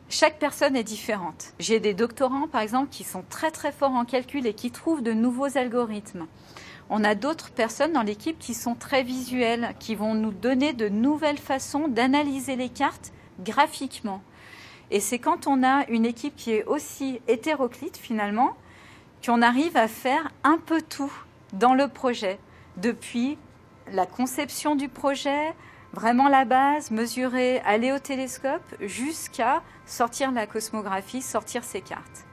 chaque personne est différente. J'ai des doctorants, par exemple, qui sont très très forts en calcul et qui trouvent de nouveaux algorithmes. On a d'autres personnes dans l'équipe qui sont très visuelles, qui vont nous donner de nouvelles façons d'analyser les cartes graphiquement. Et c'est quand on a une équipe qui est aussi hétéroclite, finalement, qu'on arrive à faire un peu tout dans le projet, depuis la conception du projet, vraiment la base, mesurer, aller au télescope, jusqu'à sortir la cosmographie, sortir ses cartes.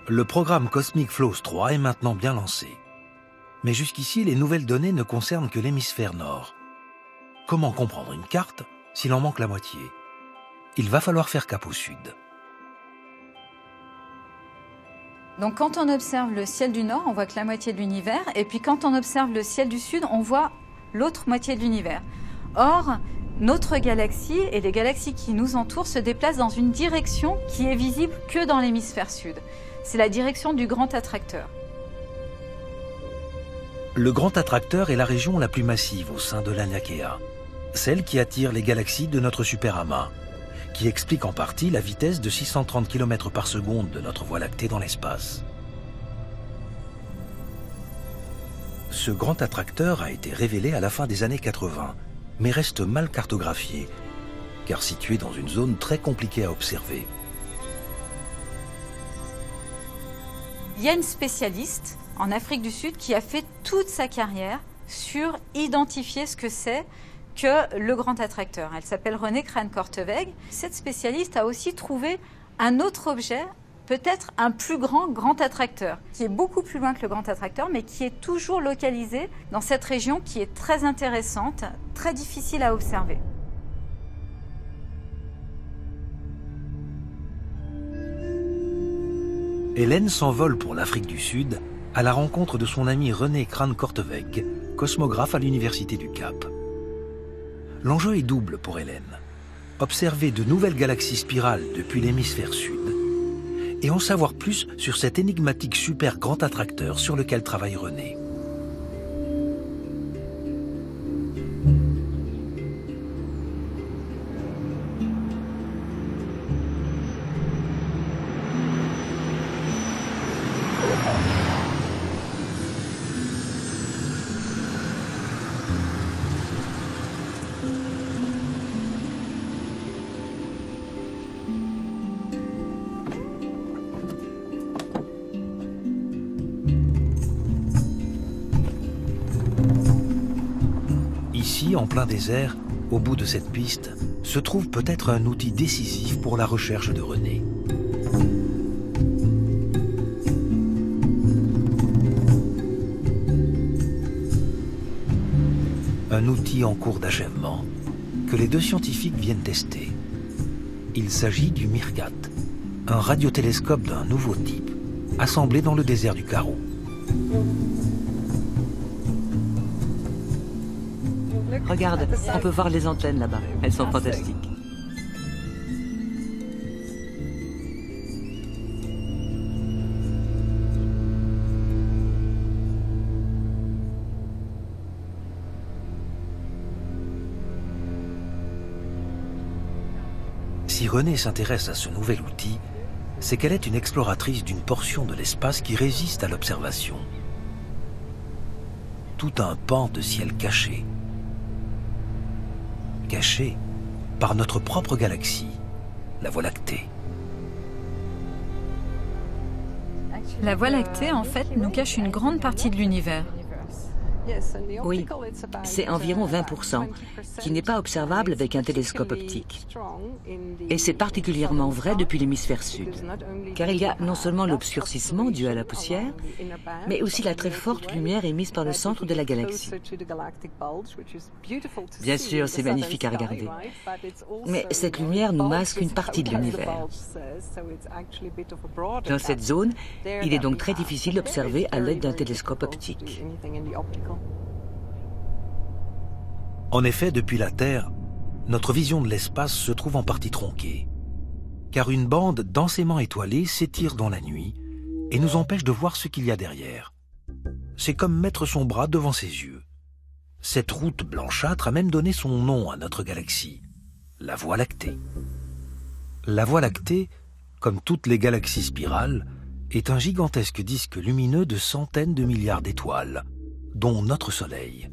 Le programme Cosmic Flows 3 est maintenant bien lancé. Mais jusqu'ici, les nouvelles données ne concernent que l'hémisphère nord. Comment comprendre une carte s'il en manque la moitié? Il va falloir faire cap au sud. Donc quand on observe le ciel du nord, on voit que la moitié de l'univers, et puis quand on observe le ciel du sud, on voit l'autre moitié de l'univers. Or, notre galaxie et les galaxies qui nous entourent se déplacent dans une direction qui est visible que dans l'hémisphère sud. C'est la direction du grand attracteur. Le grand attracteur est la région la plus massive au sein de l'Aniakea, celle qui attire les galaxies de notre superamas, qui explique en partie la vitesse de 630 km par seconde de notre Voie lactée dans l'espace. Ce grand attracteur a été révélé à la fin des années 80, mais reste mal cartographié, car situé dans une zone très compliquée à observer. Il y a une spécialiste en Afrique du Sud qui a fait toute sa carrière sur identifier ce que c'est que le grand attracteur. Elle s'appelle Renée Kraan-Korteweg. Cette spécialiste a aussi trouvé un autre objet, peut-être un plus grand attracteur, qui est beaucoup plus loin que le grand attracteur, mais qui est toujours localisé dans cette région qui est très intéressante, très difficile à observer. Hélène s'envole pour l'Afrique du Sud à la rencontre de son ami Renée Kraan-Korteweg, cosmographe à l'Université du Cap. L'enjeu est double pour Hélène. Observer de nouvelles galaxies spirales depuis l'hémisphère sud et en savoir plus sur cet énigmatique super grand attracteur sur lequel travaille Renée. Ici, en plein désert, Au bout de cette piste se trouve peut-être un outil décisif pour la recherche de René. Un outil en cours d'achèvement que les deux scientifiques viennent tester. Il s'agit du Meerkat, un radiotélescope d'un nouveau type, assemblé dans le désert du Karoo. Regarde, on peut voir les antennes là-bas. Elles sont fantastiques. Si René s'intéresse à ce nouvel outil, c'est qu'elle est une exploratrice d'une portion de l'espace qui résiste à l'observation. Tout un pan de ciel caché. Caché par notre propre galaxie, la Voie lactée. La Voie lactée, en fait, nous cache une grande partie de l'univers. Oui, c'est environ 20%, qui n'est pas observable avec un télescope optique. Et c'est particulièrement vrai depuis l'hémisphère sud, car il y a non seulement l'obscurcissement dû à la poussière, mais aussi la très forte lumière émise par le centre de la galaxie. Bien sûr, c'est magnifique à regarder, mais cette lumière nous masque une partie de l'univers. Dans cette zone, il est donc très difficile d'observer à l'aide d'un télescope optique. En effet, depuis la Terre, notre vision de l'espace se trouve en partie tronquée, car une bande densément étoilée s'étire dans la nuit et nous empêche de voir ce qu'il y a derrière. C'est comme mettre son bras devant ses yeux. Cette route blanchâtre a même donné son nom à notre galaxie, la Voie lactée. La Voie lactée, comme toutes les galaxies spirales, est un gigantesque disque lumineux de centaines de milliards d'étoiles, dont notre Soleil.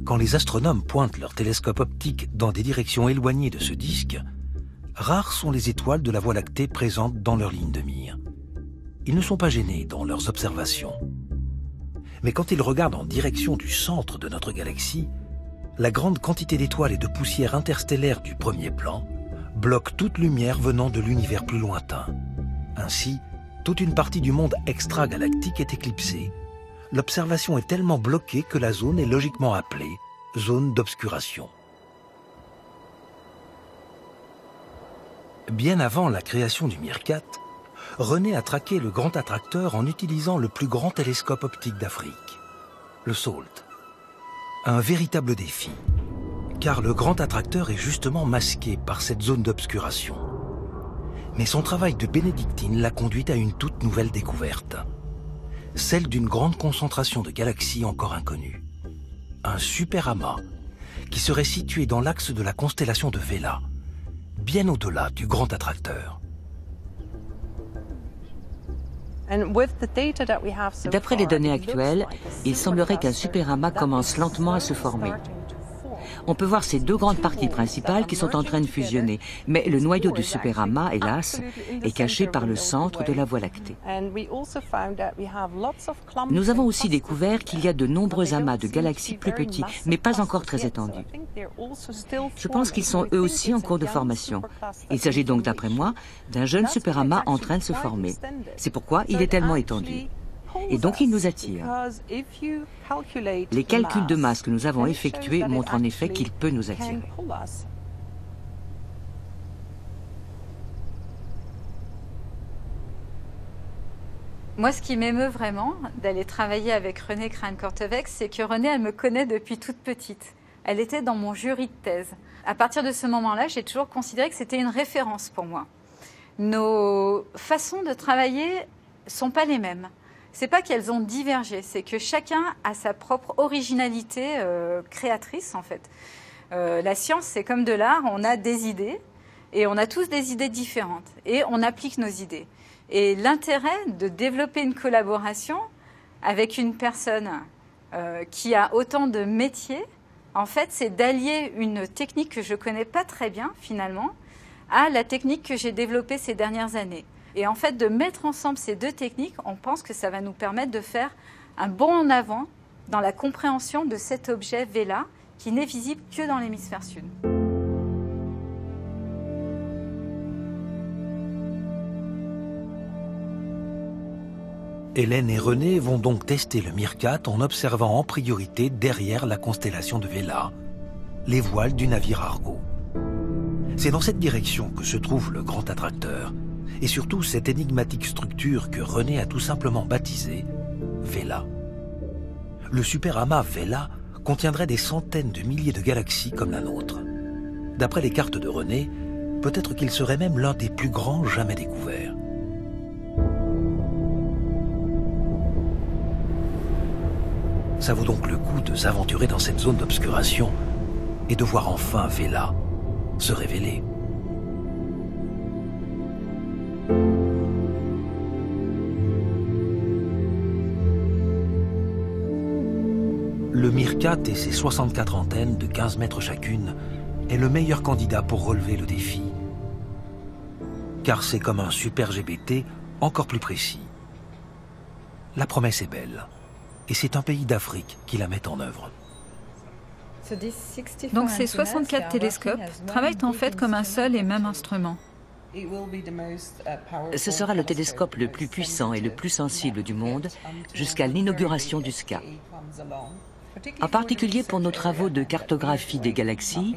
Quand les astronomes pointent leurs télescopes optiques dans des directions éloignées de ce disque, rares sont les étoiles de la Voie lactée présentes dans leur ligne de mire. Ils ne sont pas gênés dans leurs observations. Mais quand ils regardent en direction du centre de notre galaxie, la grande quantité d'étoiles et de poussière interstellaire du premier plan bloque toute lumière venant de l'univers plus lointain. Ainsi, toute une partie du monde extragalactique est éclipsée. L'observation est tellement bloquée que la zone est logiquement appelée zone d'obscuration. Bien avant la création du Meerkat, René a traqué le grand attracteur en utilisant le plus grand télescope optique d'Afrique, le SALT. Un véritable défi, car le grand attracteur est justement masqué par cette zone d'obscuration. Mais son travail de bénédictine l'a conduit à une toute nouvelle découverte. Celle d'une grande concentration de galaxies encore inconnues. Un superamas qui serait situé dans l'axe de la constellation de Vela, bien au-delà du grand attracteur. D'après les données actuelles, il semblerait qu'un superamas commence lentement à se former. On peut voir ces deux grandes parties principales qui sont en train de fusionner, mais le noyau du superamas, hélas, est caché par le centre de la Voie lactée. Nous avons aussi découvert qu'il y a de nombreux amas de galaxies plus petits, mais pas encore très étendus. Je pense qu'ils sont eux aussi en cours de formation. Il s'agit donc, d'après moi, d'un jeune superamas en train de se former. C'est pourquoi il est tellement étendu. Et donc il nous attire. Les calculs de masse que nous avons effectués montrent en effet qu'il peut nous attirer. Moi, ce qui m'émeut vraiment d'aller travailler avec Renée Craen-Korteweg, c'est que Renée, elle me connaît depuis toute petite. Elle était dans mon jury de thèse. À partir de ce moment-là, j'ai toujours considéré que c'était une référence pour moi. Nos façons de travailler sont pas les mêmes. C'est pas qu'elles ont divergé, c'est que chacun a sa propre originalité créatrice en fait. La science, c'est comme de l'art, on a des idées et on a tous des idées différentes et on applique nos idées. Et l'intérêt de développer une collaboration avec une personne qui a autant de métiers, en fait, c'est d'allier une technique que je connais pas très bien finalement à la technique que j'ai développée ces dernières années. Et en fait, de mettre ensemble ces deux techniques, on pense que ça va nous permettre de faire un bond en avant dans la compréhension de cet objet Vela qui n'est visible que dans l'hémisphère sud. Hélène et René vont donc tester le Meerkat en observant en priorité derrière la constellation de Vela, les voiles du navire Argo. C'est dans cette direction que se trouve le grand attracteur, et surtout cette énigmatique structure que René a tout simplement baptisée Vela. Le super-amas Vela contiendrait des centaines de milliers de galaxies comme la nôtre. D'après les cartes de René, peut-être qu'il serait même l'un des plus grands jamais découverts. Ça vaut donc le coup de s'aventurer dans cette zone d'obscuration et de voir enfin Vela se révéler. Le Meerkat et ses 64 antennes de 15 mètres chacune est le meilleur candidat pour relever le défi. Car c'est comme un super GBT encore plus précis. La promesse est belle. Et c'est un pays d'Afrique qui la met en œuvre. Donc ces 64 télescopes travaillent en fait comme un seul et même instrument. Ce sera le télescope le plus puissant et le plus sensible du monde jusqu'à l'inauguration du SCA. En particulier pour nos travaux de cartographie des galaxies,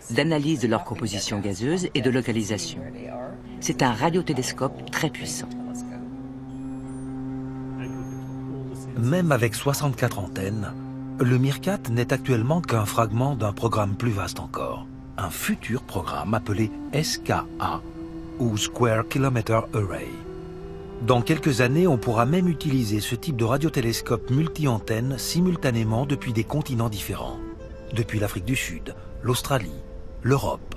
d'analyse de leur composition gazeuse et de localisation. C'est un radiotélescope très puissant. Même avec 64 antennes, le Meerkat n'est actuellement qu'un fragment d'un programme plus vaste encore. Un futur programme appelé SKA, ou Square Kilometer Array. Dans quelques années, on pourra même utiliser ce type de radiotélescope multi-antennes simultanément depuis des continents différents. Depuis l'Afrique du Sud, l'Australie, l'Europe.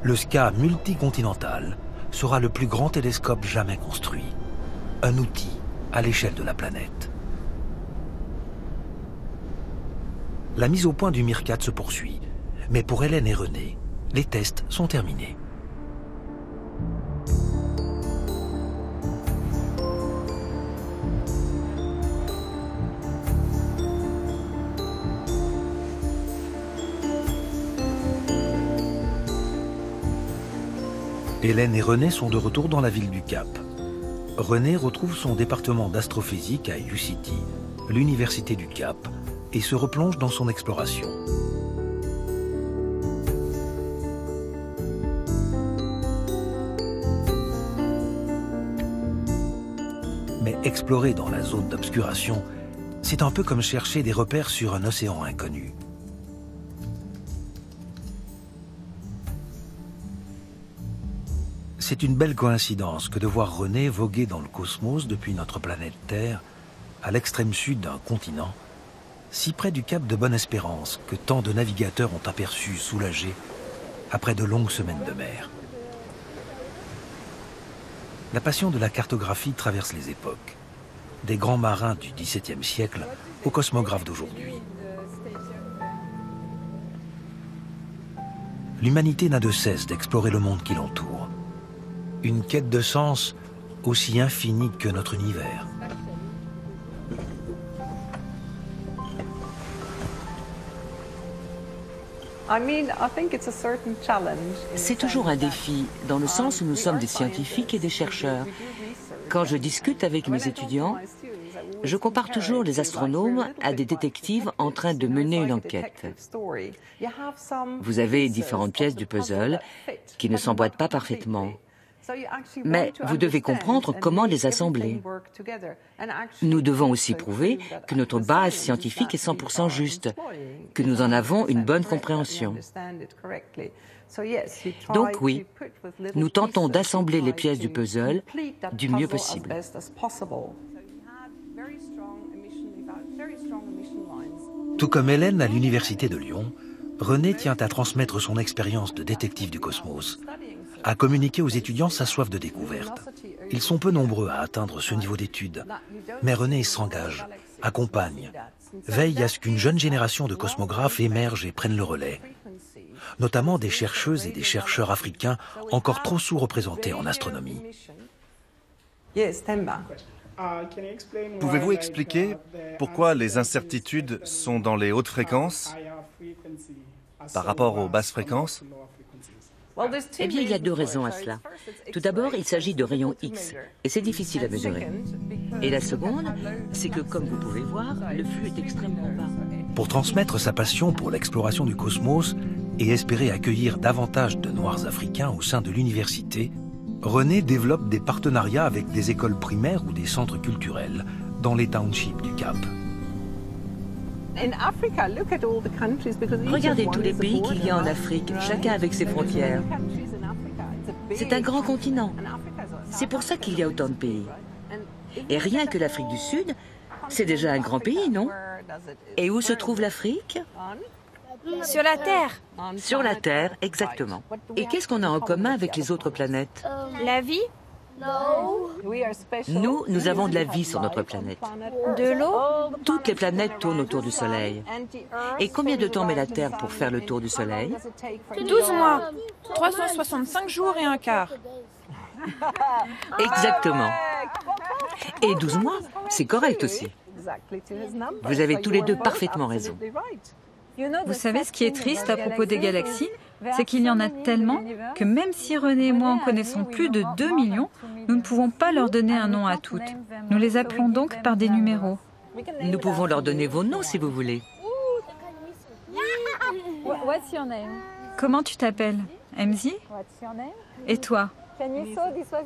Le SKA multicontinental sera le plus grand télescope jamais construit. Un outil à l'échelle de la planète. La mise au point du Meerkat se poursuit, mais pour Hélène et René, les tests sont terminés. Hélène et René sont de retour dans la ville du Cap. René retrouve son département d'astrophysique à UCT, l'université du Cap, et se replonge dans son exploration. Mais explorer dans la zone d'obscuration, c'est un peu comme chercher des repères sur un océan inconnu. C'est une belle coïncidence que de voir René voguer dans le cosmos depuis notre planète Terre, à l'extrême sud d'un continent, si près du cap de Bonne-Espérance que tant de navigateurs ont aperçu soulagés après de longues semaines de mer. La passion de la cartographie traverse les époques, des grands marins du XVIIe siècle aux cosmographes d'aujourd'hui. L'humanité n'a de cesse d'explorer le monde qui l'entoure. Une quête de sens aussi infinie que notre univers. C'est toujours un défi, dans le sens où nous sommes des scientifiques et des chercheurs. Quand je discute avec mes étudiants, je compare toujours les astronomes à des détectives en train de mener une enquête. Vous avez différentes pièces du puzzle qui ne s'emboîtent pas parfaitement. Mais vous devez comprendre comment les assembler. Nous devons aussi prouver que notre base scientifique est 100% juste, que nous en avons une bonne compréhension. Donc oui, nous tentons d'assembler les pièces du puzzle du mieux possible. Tout comme Hélène à l'Université de Lyon, René tient à transmettre son expérience de détective du cosmos, à communiquer aux étudiants sa soif de découverte. Ils sont peu nombreux à atteindre ce niveau d'études, mais René s'engage, accompagne, veille à ce qu'une jeune génération de cosmographes émerge et prenne le relais, notamment des chercheuses et des chercheurs africains encore trop sous-représentés en astronomie. Pouvez-vous expliquer pourquoi les incertitudes sont dans les hautes fréquences par rapport aux basses fréquences? Eh bien, il y a 2 raisons à cela. Tout d'abord, il s'agit de rayons X, et c'est difficile à mesurer. Et la seconde, c'est que, comme vous pouvez voir, le flux est extrêmement bas. Pour transmettre sa passion pour l'exploration du cosmos et espérer accueillir davantage de Noirs africains au sein de l'université, René développe des partenariats avec des écoles primaires ou des centres culturels dans les townships du Cap. Regardez tous les pays qu'il y a en Afrique, chacun avec ses frontières. C'est un grand continent. C'est pour ça qu'il y a autant de pays. Et rien que l'Afrique du Sud, c'est déjà un grand pays, non? Et où se trouve l'Afrique? Sur la Terre. Sur la Terre, exactement. Et qu'est-ce qu'on a en commun avec les autres planètes? La vie? Nous avons de la vie sur notre planète. De l'eau? Toutes les planètes tournent autour du Soleil. Et combien de temps met la Terre pour faire le tour du Soleil? 12 mois, 365 jours et un quart. Exactement. Et 12 mois, c'est correct aussi. Vous avez tous les deux parfaitement raison. Vous savez ce qui est triste à propos des galaxies? C'est qu'il y en a tellement que même si René et moi en connaissons plus de 2 millions, nous ne pouvons pas leur donner un nom à toutes. Nous les appelons donc par des numéros. Nous pouvons leur donner vos noms si vous voulez. Comment tu t'appelles? Mzi? Et toi?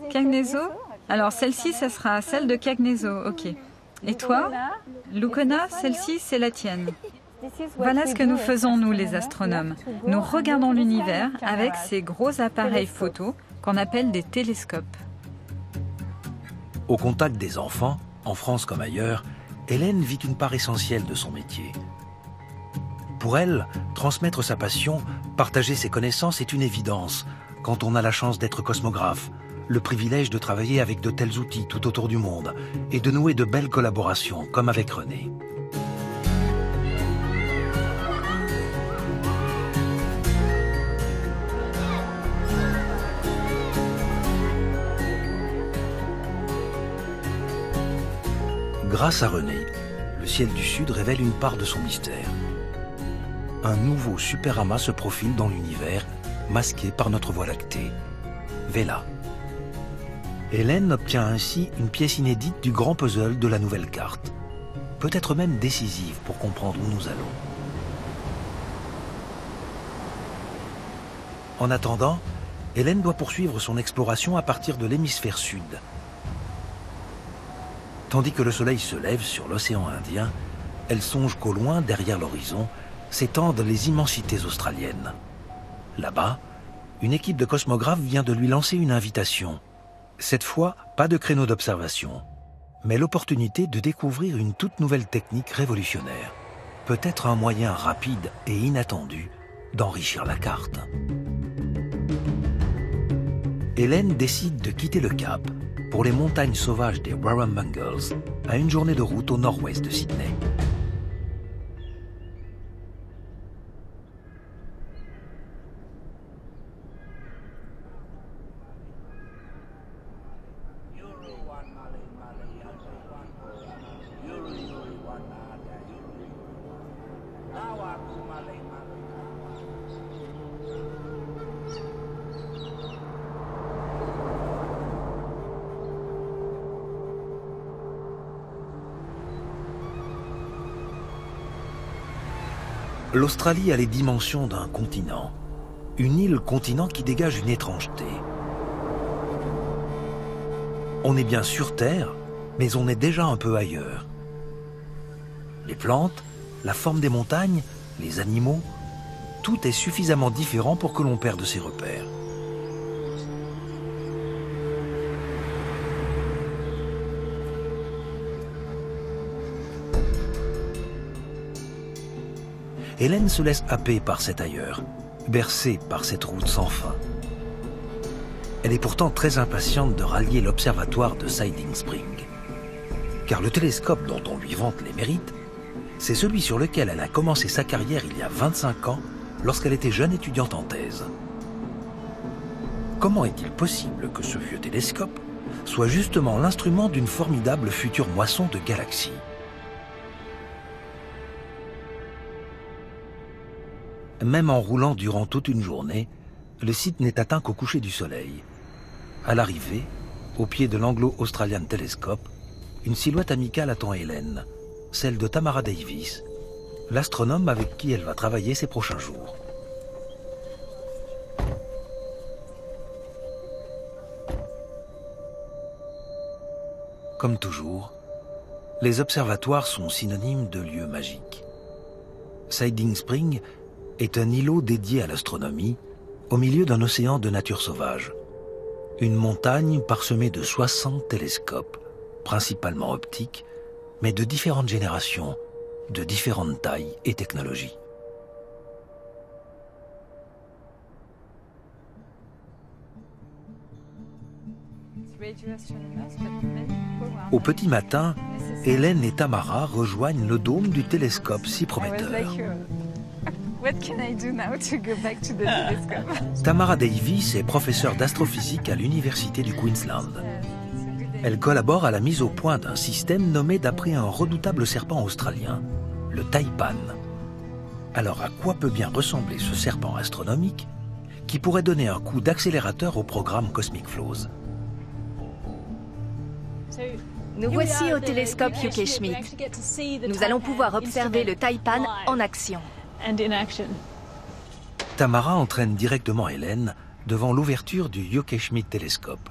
Cagnezo? Alors celle-ci, ça sera celle de Cagnezo, ok. Et toi? Lukona, celle-ci, c'est la tienne. Voilà ce que nous faisons, nous, les astronomes. Nous regardons l'univers avec ces gros appareils photo qu'on appelle des télescopes. Au contact des enfants, en France comme ailleurs, Hélène vit une part essentielle de son métier. Pour elle, transmettre sa passion, partager ses connaissances est une évidence quand on a la chance d'être cosmographe, le privilège de travailler avec de tels outils tout autour du monde et de nouer de belles collaborations comme avec René. Grâce à René, le ciel du Sud révèle une part de son mystère. Un nouveau superamas se profile dans l'univers, masqué par notre Voie lactée, Vela. Hélène obtient ainsi une pièce inédite du grand puzzle de la nouvelle carte, peut-être même décisive pour comprendre où nous allons. En attendant, Hélène doit poursuivre son exploration à partir de l'hémisphère sud. Tandis que le soleil se lève sur l'océan Indien, elle songe qu'au loin, derrière l'horizon, s'étendent les immensités australiennes. Là-bas, une équipe de cosmographes vient de lui lancer une invitation. Cette fois, pas de créneau d'observation, mais l'opportunité de découvrir une toute nouvelle technique révolutionnaire. Peut-être un moyen rapide et inattendu d'enrichir la carte. Hélène décide de quitter le Cap pour les montagnes sauvages des Warrumbungles, à une journée de route au nord-ouest de Sydney. L'Australie a les dimensions d'un continent, une île-continent qui dégage une étrangeté. On est bien sur Terre, mais on est déjà un peu ailleurs. Les plantes, la forme des montagnes, les animaux, tout est suffisamment différent pour que l'on perde ses repères. Hélène se laisse happer par cet ailleurs, bercée par cette route sans fin. Elle est pourtant très impatiente de rallier l'observatoire de Siding Spring. Car le télescope dont on lui vante les mérites, c'est celui sur lequel elle a commencé sa carrière il y a 25 ans, lorsqu'elle était jeune étudiante en thèse. Comment est-il possible que ce vieux télescope soit justement l'instrument d'une formidable future moisson de galaxies. Même en roulant durant toute une journée, le site n'est atteint qu'au coucher du soleil. À l'arrivée, au pied de l'Anglo-Australian Telescope, une silhouette amicale attend Hélène, celle de Tamara Davis, l'astronome avec qui elle va travailler ces prochains jours. Comme toujours, les observatoires sont synonymes de lieux magiques. Siding Spring est un îlot dédié à l'astronomie, au milieu d'un océan de nature sauvage. Une montagne parsemée de 60 télescopes, principalement optiques, mais de différentes générations, de différentes tailles et technologies. Au petit matin, Hélène et Tamara rejoignent le dôme du télescope si prometteur. Tamara Davis est professeure d'astrophysique à l'université du Queensland. Elle collabore à la mise au point d'un système nommé d'après un redoutable serpent australien, le taipan. Alors à quoi peut bien ressembler ce serpent astronomique qui pourrait donner un coup d'accélérateur au programme Cosmic Flows? Nous voici au télescope Hugh Schmidt. Nous allons pouvoir observer le taipan en action. Tamara entraîne directement Hélène devant l'ouverture du Hugh Schmidt Telescope,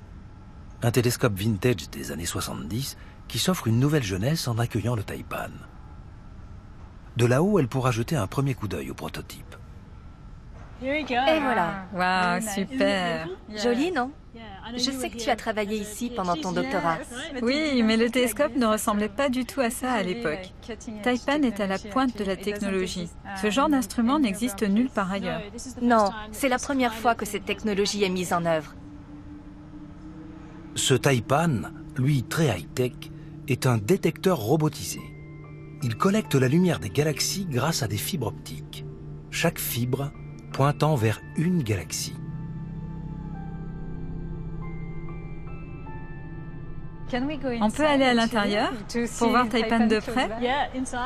un télescope vintage des années 70 qui s'offre une nouvelle jeunesse en accueillant le taipan. De là-haut, elle pourra jeter un premier coup d'œil au prototype. Et voilà. Waouh, super. Joli, non? Je sais que tu as travaillé ici pendant ton doctorat. Oui, mais le télescope ne ressemblait pas du tout à ça à l'époque. Taipan est à la pointe de la technologie. Ce genre d'instrument n'existe nulle part ailleurs. Non, c'est la première fois que cette technologie est mise en œuvre. Ce taipan, lui très high-tech, est un détecteur robotisé. Il collecte la lumière des galaxies grâce à des fibres optiques, chaque fibre pointant vers une galaxie. On peut aller à l'intérieur pour voir Taipan de près?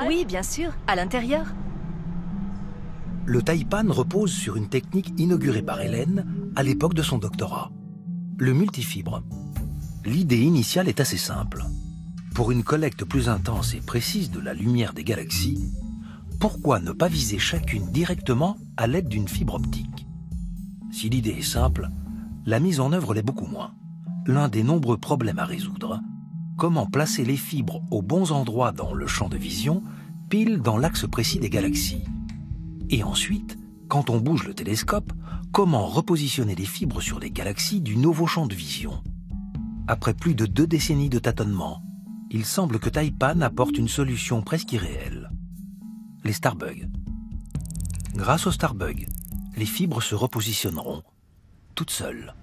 Oui, bien sûr, à l'intérieur. Le taipan repose sur une technique inaugurée par Hélène à l'époque de son doctorat, le multifibre. L'idée initiale est assez simple. Pour une collecte plus intense et précise de la lumière des galaxies, pourquoi ne pas viser chacune directement à l'aide d'une fibre optique? Si l'idée est simple, la mise en œuvre l'est beaucoup moins. L'un des nombreux problèmes à résoudre, comment placer les fibres aux bons endroits dans le champ de vision, pile dans l'axe précis des galaxies. Et ensuite, quand on bouge le télescope, comment repositionner les fibres sur les galaxies du nouveau champ de vision. Après plus de 2 décennies de tâtonnement, il semble que Taipan apporte une solution presque irréelle. Les starbugs. Grâce aux starbugs, les fibres se repositionneront toutes seules.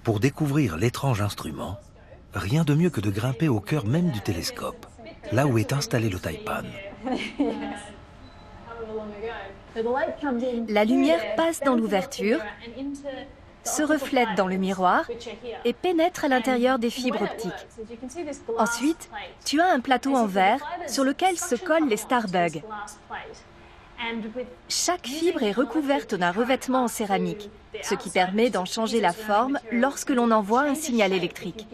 Pour découvrir l'étrange instrument, rien de mieux que de grimper au cœur même du télescope, là où est installé le taipan. La lumière passe dans l'ouverture, se reflète dans le miroir et pénètre à l'intérieur des fibres optiques. Ensuite, tu as un plateau en verre sur lequel se collent les starbugs. Chaque fibre est recouverte d'un revêtement en céramique, ce qui permet d'en changer la forme lorsque l'on envoie un signal électrique.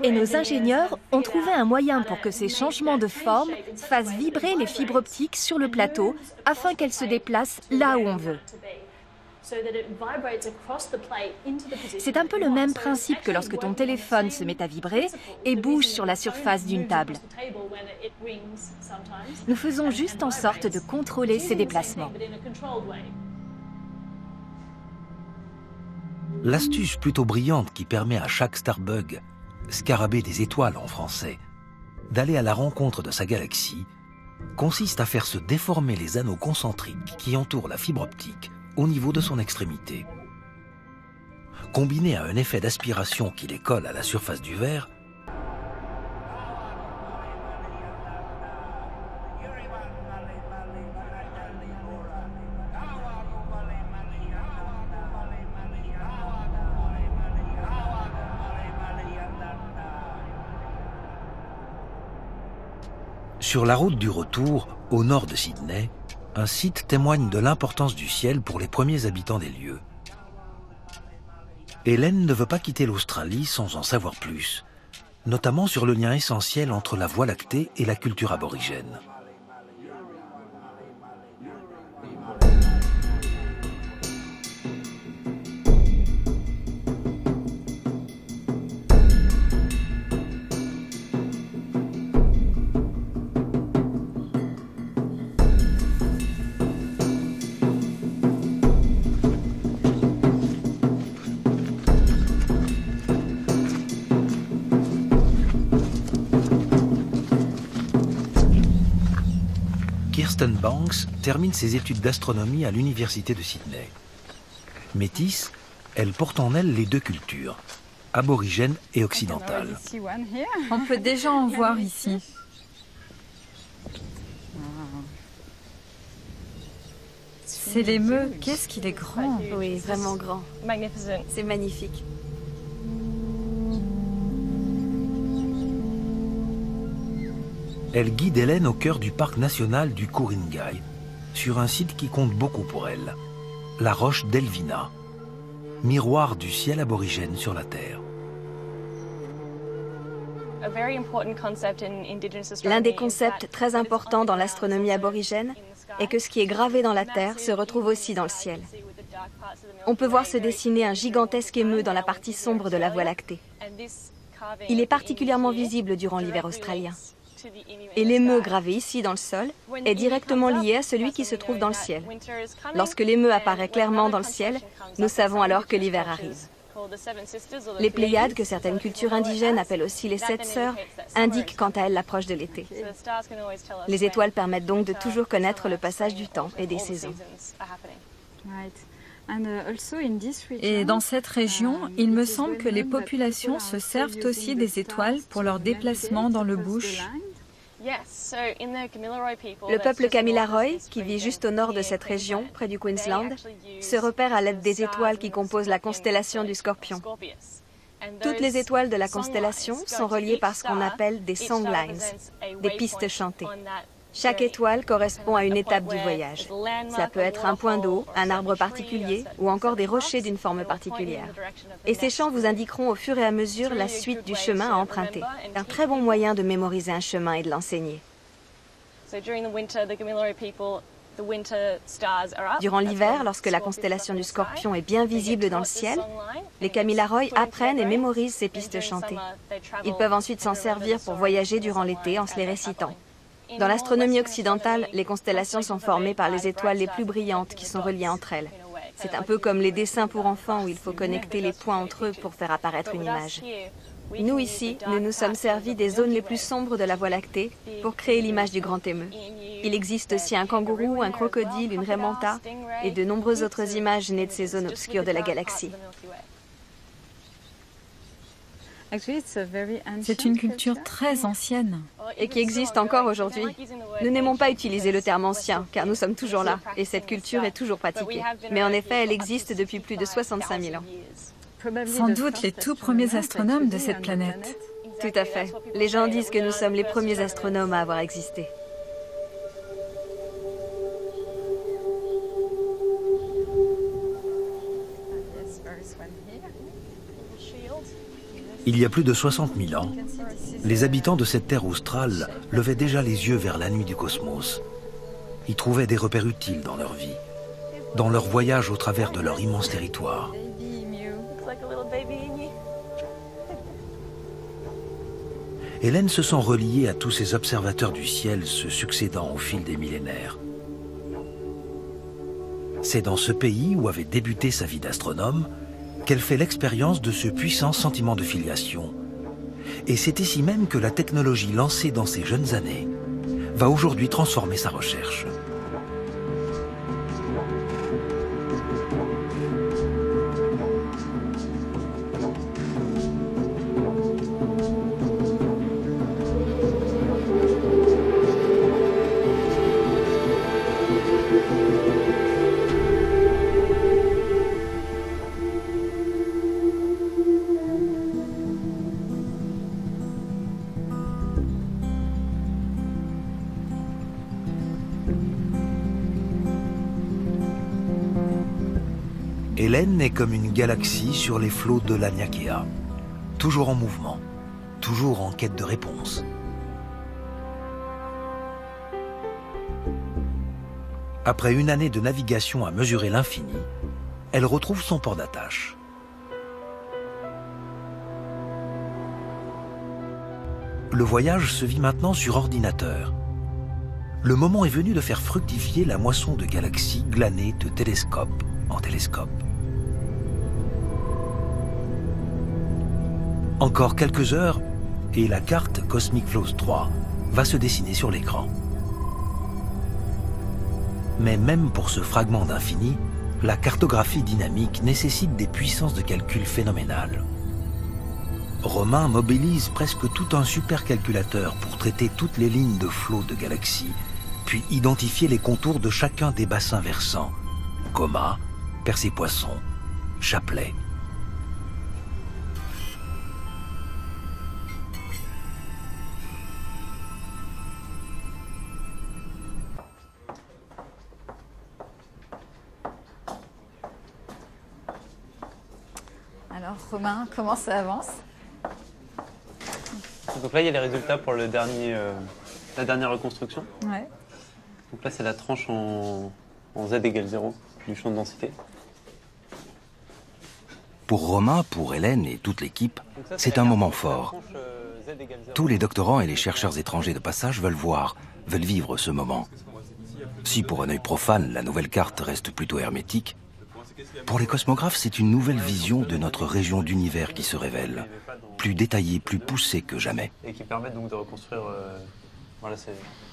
Et nos ingénieurs ont trouvé un moyen pour que ces changements de forme fassent vibrer les fibres optiques sur le plateau afin qu'elles se déplacent là où on veut. C'est un peu le même principe que lorsque ton téléphone se met à vibrer et bouge sur la surface d'une table. Nous faisons juste en sorte de contrôler ces déplacements. L'astuce plutôt brillante qui permet à chaque starbug, scarabée des étoiles en français, d'aller à la rencontre de sa galaxie, consiste à faire se déformer les anneaux concentriques qui entourent la fibre optique au niveau de son extrémité. Combiné à un effet d'aspiration qui les colle à la surface du verre, Sur la route du retour, au nord de Sydney, un site témoigne de l'importance du ciel pour les premiers habitants des lieux. Hélène ne veut pas quitter l'Australie sans en savoir plus, notamment sur le lien essentiel entre la Voie lactée et la culture aborigène. Kirsten Banks termine ses études d'astronomie à l'université de Sydney. Métisse, elle porte en elle les deux cultures, aborigène et occidentale. On peut déjà en voir ici. C'est l'émeu, qu'est-ce qu'il est grand. Oui, vraiment grand. C'est magnifique. Elle guide Hélène au cœur du parc national du Ku-ring-gai, sur un site qui compte beaucoup pour elle, la roche d'Elvina, miroir du ciel aborigène sur la Terre. L'un des concepts très importants dans l'astronomie aborigène est que ce qui est gravé dans la Terre se retrouve aussi dans le ciel. On peut voir se dessiner un gigantesque émeu dans la partie sombre de la Voie lactée. Il est particulièrement visible durant l'hiver australien. Et l'émeu gravé ici dans le sol est directement lié à celui qui se trouve dans le ciel. Lorsque l'émeu apparaît clairement dans le ciel, nous savons alors que l'hiver arrive. Les Pléiades, que certaines cultures indigènes appellent aussi les 7 sœurs, indiquent quant à elles l'approche de l'été. Les étoiles permettent donc de toujours connaître le passage du temps et des saisons. Et dans cette région, il me semble que les populations se servent aussi des étoiles pour leur déplacement dans le bush. Le peuple Kamilaroi, qui vit juste au nord de cette région, près du Queensland, se repère à l'aide des étoiles qui composent la constellation du Scorpion. Toutes les étoiles de la constellation sont reliées par ce qu'on appelle des songlines, des pistes chantées. Chaque étoile correspond à une étape du voyage. Cela peut être un point d'eau, un arbre particulier ou encore des rochers d'une forme particulière. Et ces chants vous indiqueront au fur et à mesure la suite du chemin à emprunter. Un très bon moyen de mémoriser un chemin et de l'enseigner. Durant l'hiver, lorsque la constellation du Scorpion est bien visible dans le ciel, les Kamilaroi apprennent et mémorisent ces pistes chantées. Ils peuvent ensuite s'en servir pour voyager durant l'été en se les récitant. Dans l'astronomie occidentale, les constellations sont formées par les étoiles les plus brillantes qui sont reliées entre elles. C'est un peu comme les dessins pour enfants où il faut connecter les points entre eux pour faire apparaître une image. Nous ici, nous nous sommes servis des zones les plus sombres de la Voie lactée pour créer l'image du grand émeu. Il existe aussi un kangourou, un crocodile, une raie manta et de nombreuses autres images nées de ces zones obscures de la galaxie. C'est une culture très ancienne. Et qui existe encore aujourd'hui. Nous n'aimons pas utiliser le terme ancien, car nous sommes toujours là, et cette culture est toujours pratiquée. Mais en effet, elle existe depuis plus de 65 000 ans. Sans doute les tout premiers astronomes de cette planète. Tout à fait. Les gens disent que nous sommes les premiers astronomes à avoir existé. Il y a plus de 60 000 ans, les habitants de cette terre australe levaient déjà les yeux vers la nuit du cosmos. Ils trouvaient des repères utiles dans leur vie, dans leur voyage au travers de leur immense territoire. Hélène se sent reliée à tous ces observateurs du ciel se succédant au fil des millénaires. C'est dans ce pays où avait débuté sa vie d'astronome qu'elle fait l'expérience de ce puissant sentiment de filiation. Et c'est ici même que la technologie lancée dans ses jeunes années va aujourd'hui transformer sa recherche. Hélène est comme une galaxie sur les flots de l'Aniakea, toujours en mouvement, toujours en quête de réponse. Après une année de navigation à mesurer l'infini, elle retrouve son port d'attache. Le voyage se vit maintenant sur ordinateur. Le moment est venu de faire fructifier la moisson de galaxies glanées de télescope en télescope. Encore quelques heures et la carte Cosmic Flows 3 va se dessiner sur l'écran. Mais même pour ce fragment d'infini, la cartographie dynamique nécessite des puissances de calcul phénoménales. Romain mobilise presque tout un supercalculateur pour traiter toutes les lignes de flot de galaxies, puis identifier les contours de chacun des bassins versants, Coma, Persée-Poisson, Chapelet. Alors Romain, comment ça avance? Donc là, il y a les résultats pour la dernière reconstruction. Ouais. Donc là, c'est la tranche en Z égale 0 du champ de densité. Pour Romain, pour Hélène et toute l'équipe, c'est un moment fort. Tous les doctorants et les chercheurs étrangers de passage veulent voir, veulent vivre ce moment. Si pour un œil profane, la nouvelle carte reste plutôt hermétique, pour les cosmographes, c'est une nouvelle vision de notre région d'univers qui se révèle, plus détaillée, plus poussée que jamais. Et qui permet donc de reconstruire... voilà,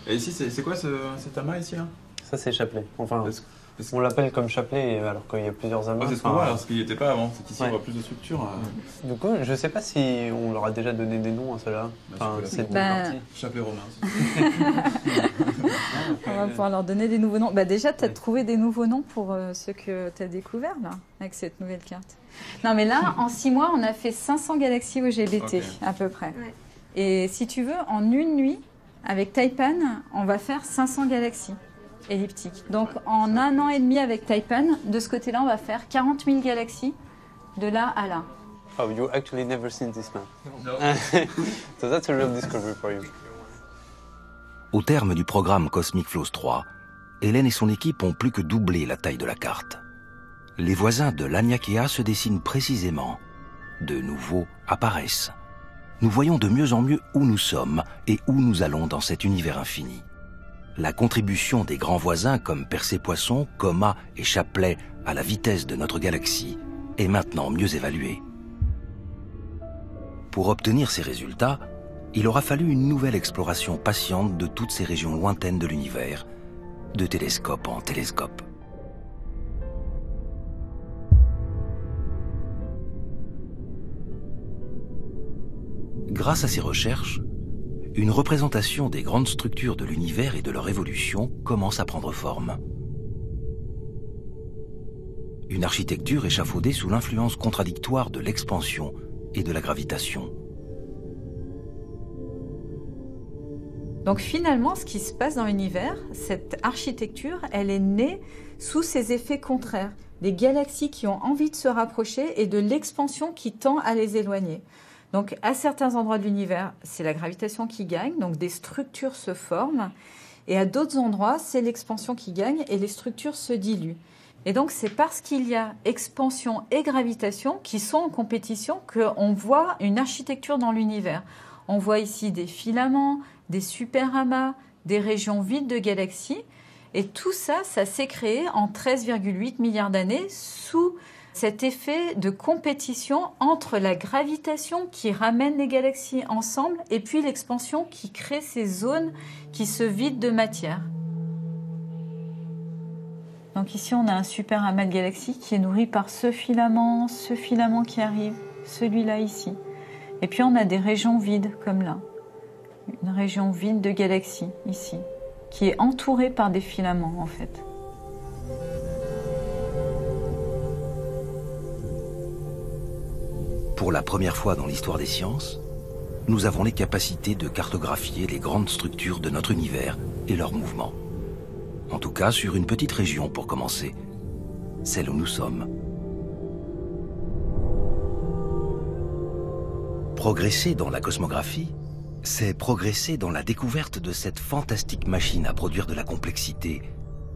et ici, c'est quoi cet amas ici là? Ça, c'est Chapelet. Enfin, on l'appelle comme Chapelet alors qu'il y a plusieurs amas. C'est ce qu'on voit, alors ce qu'il n'y était pas avant. C'est qu'ici, on voit plus de structures. Du coup, je ne sais pas si on leur a déjà donné des noms à ceux-là. Enfin, c'est Chapelet Romain. On va pouvoir leur donner des nouveaux noms. Bah déjà, tu as trouvé des nouveaux noms pour ceux que tu as découverts là, avec cette nouvelle carte. Non, mais là, en 6 mois, on a fait 500 galaxies au GBT, à peu près. Ouais. Et si tu veux, en une nuit, avec Taipan, on va faire 500 galaxies elliptiques. Donc, en 1 an et demi avec Taipan, de ce côté-là, on va faire 40 000 galaxies de là à là. Oh, you actually never seen this man. No. So that's a real discovery for you. Au terme du programme Cosmic Flows 3, Hélène et son équipe ont plus que doublé la taille de la carte. Les voisins de l'Aniakea se dessinent précisément. De nouveaux apparaissent. Nous voyons de mieux en mieux où nous sommes et où nous allons dans cet univers infini. La contribution des grands voisins comme Persée-Poisson, Coma et Chapelet à la vitesse de notre galaxie est maintenant mieux évaluée. Pour obtenir ces résultats, il aura fallu une nouvelle exploration patiente de toutes ces régions lointaines de l'univers, de télescope en télescope. Grâce à ces recherches, une représentation des grandes structures de l'univers et de leur évolution commence à prendre forme. Une architecture échafaudée sous l'influence contradictoire de l'expansion et de la gravitation. Donc finalement, ce qui se passe dans l'univers, cette architecture, elle est née sous ces effets contraires. Des galaxies qui ont envie de se rapprocher et de l'expansion qui tend à les éloigner. Donc à certains endroits de l'univers, c'est la gravitation qui gagne, donc des structures se forment. Et à d'autres endroits, c'est l'expansion qui gagne et les structures se diluent. Et donc c'est parce qu'il y a expansion et gravitation qui sont en compétition qu'on voit une architecture dans l'univers. On voit ici des filaments, des superamas, des régions vides de galaxies. Et tout ça, ça s'est créé en 13,8 milliards d'années sous cet effet de compétition entre la gravitation qui ramène les galaxies ensemble et puis l'expansion qui crée ces zones qui se vident de matière. Donc ici, on a un superamas de galaxies qui est nourri par ce filament qui arrive, celui-là ici. Et puis on a des régions vides comme là. Une région vide de galaxies ici, qui est entourée par des filaments en fait. Pour la première fois dans l'histoire des sciences, nous avons les capacités de cartographier les grandes structures de notre univers et leurs mouvements. En tout cas, sur une petite région pour commencer, celle où nous sommes. Progresser dans la cosmographie, c'est progresser dans la découverte de cette fantastique machine à produire de la complexité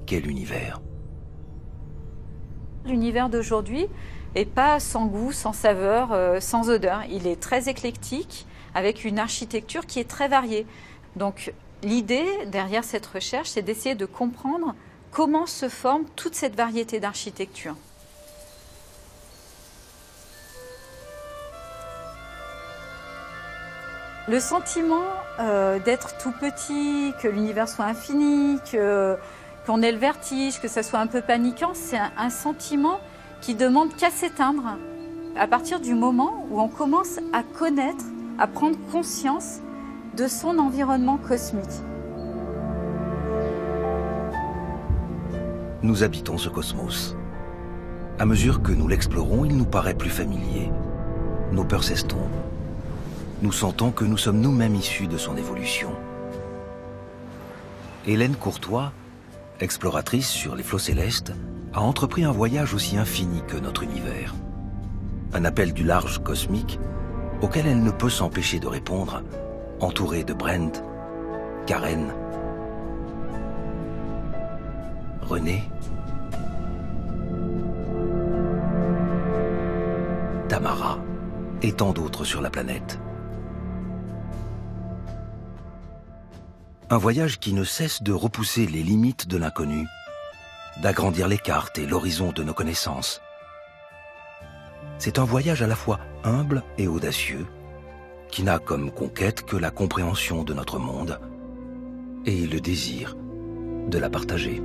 qu'est l'univers. L'univers d'aujourd'hui n'est pas sans goût, sans saveur, sans odeur. Il est très éclectique, avec une architecture qui est très variée. Donc l'idée derrière cette recherche, c'est d'essayer de comprendre comment se forme toute cette variété d'architecture. Le sentiment d'être tout petit, que l'univers soit infini, qu'on ait le vertige, que ça soit un peu paniquant, c'est un sentiment qui demande qu'à s'éteindre à partir du moment où on commence à connaître, à prendre conscience de son environnement cosmique. Nous habitons ce cosmos. À mesure que nous l'explorons, il nous paraît plus familier. Nos peurs s'estompent. Nous sentons que nous sommes nous-mêmes issus de son évolution. Hélène Courtois, exploratrice sur les flots célestes, a entrepris un voyage aussi infini que notre univers. Un appel du large cosmique auquel elle ne peut s'empêcher de répondre, entourée de Brent, Karen, René, Tamara et tant d'autres sur la planète. Un voyage qui ne cesse de repousser les limites de l'inconnu, d'agrandir les cartes et l'horizon de nos connaissances. C'est un voyage à la fois humble et audacieux, qui n'a comme conquête que la compréhension de notre monde et le désir de la partager.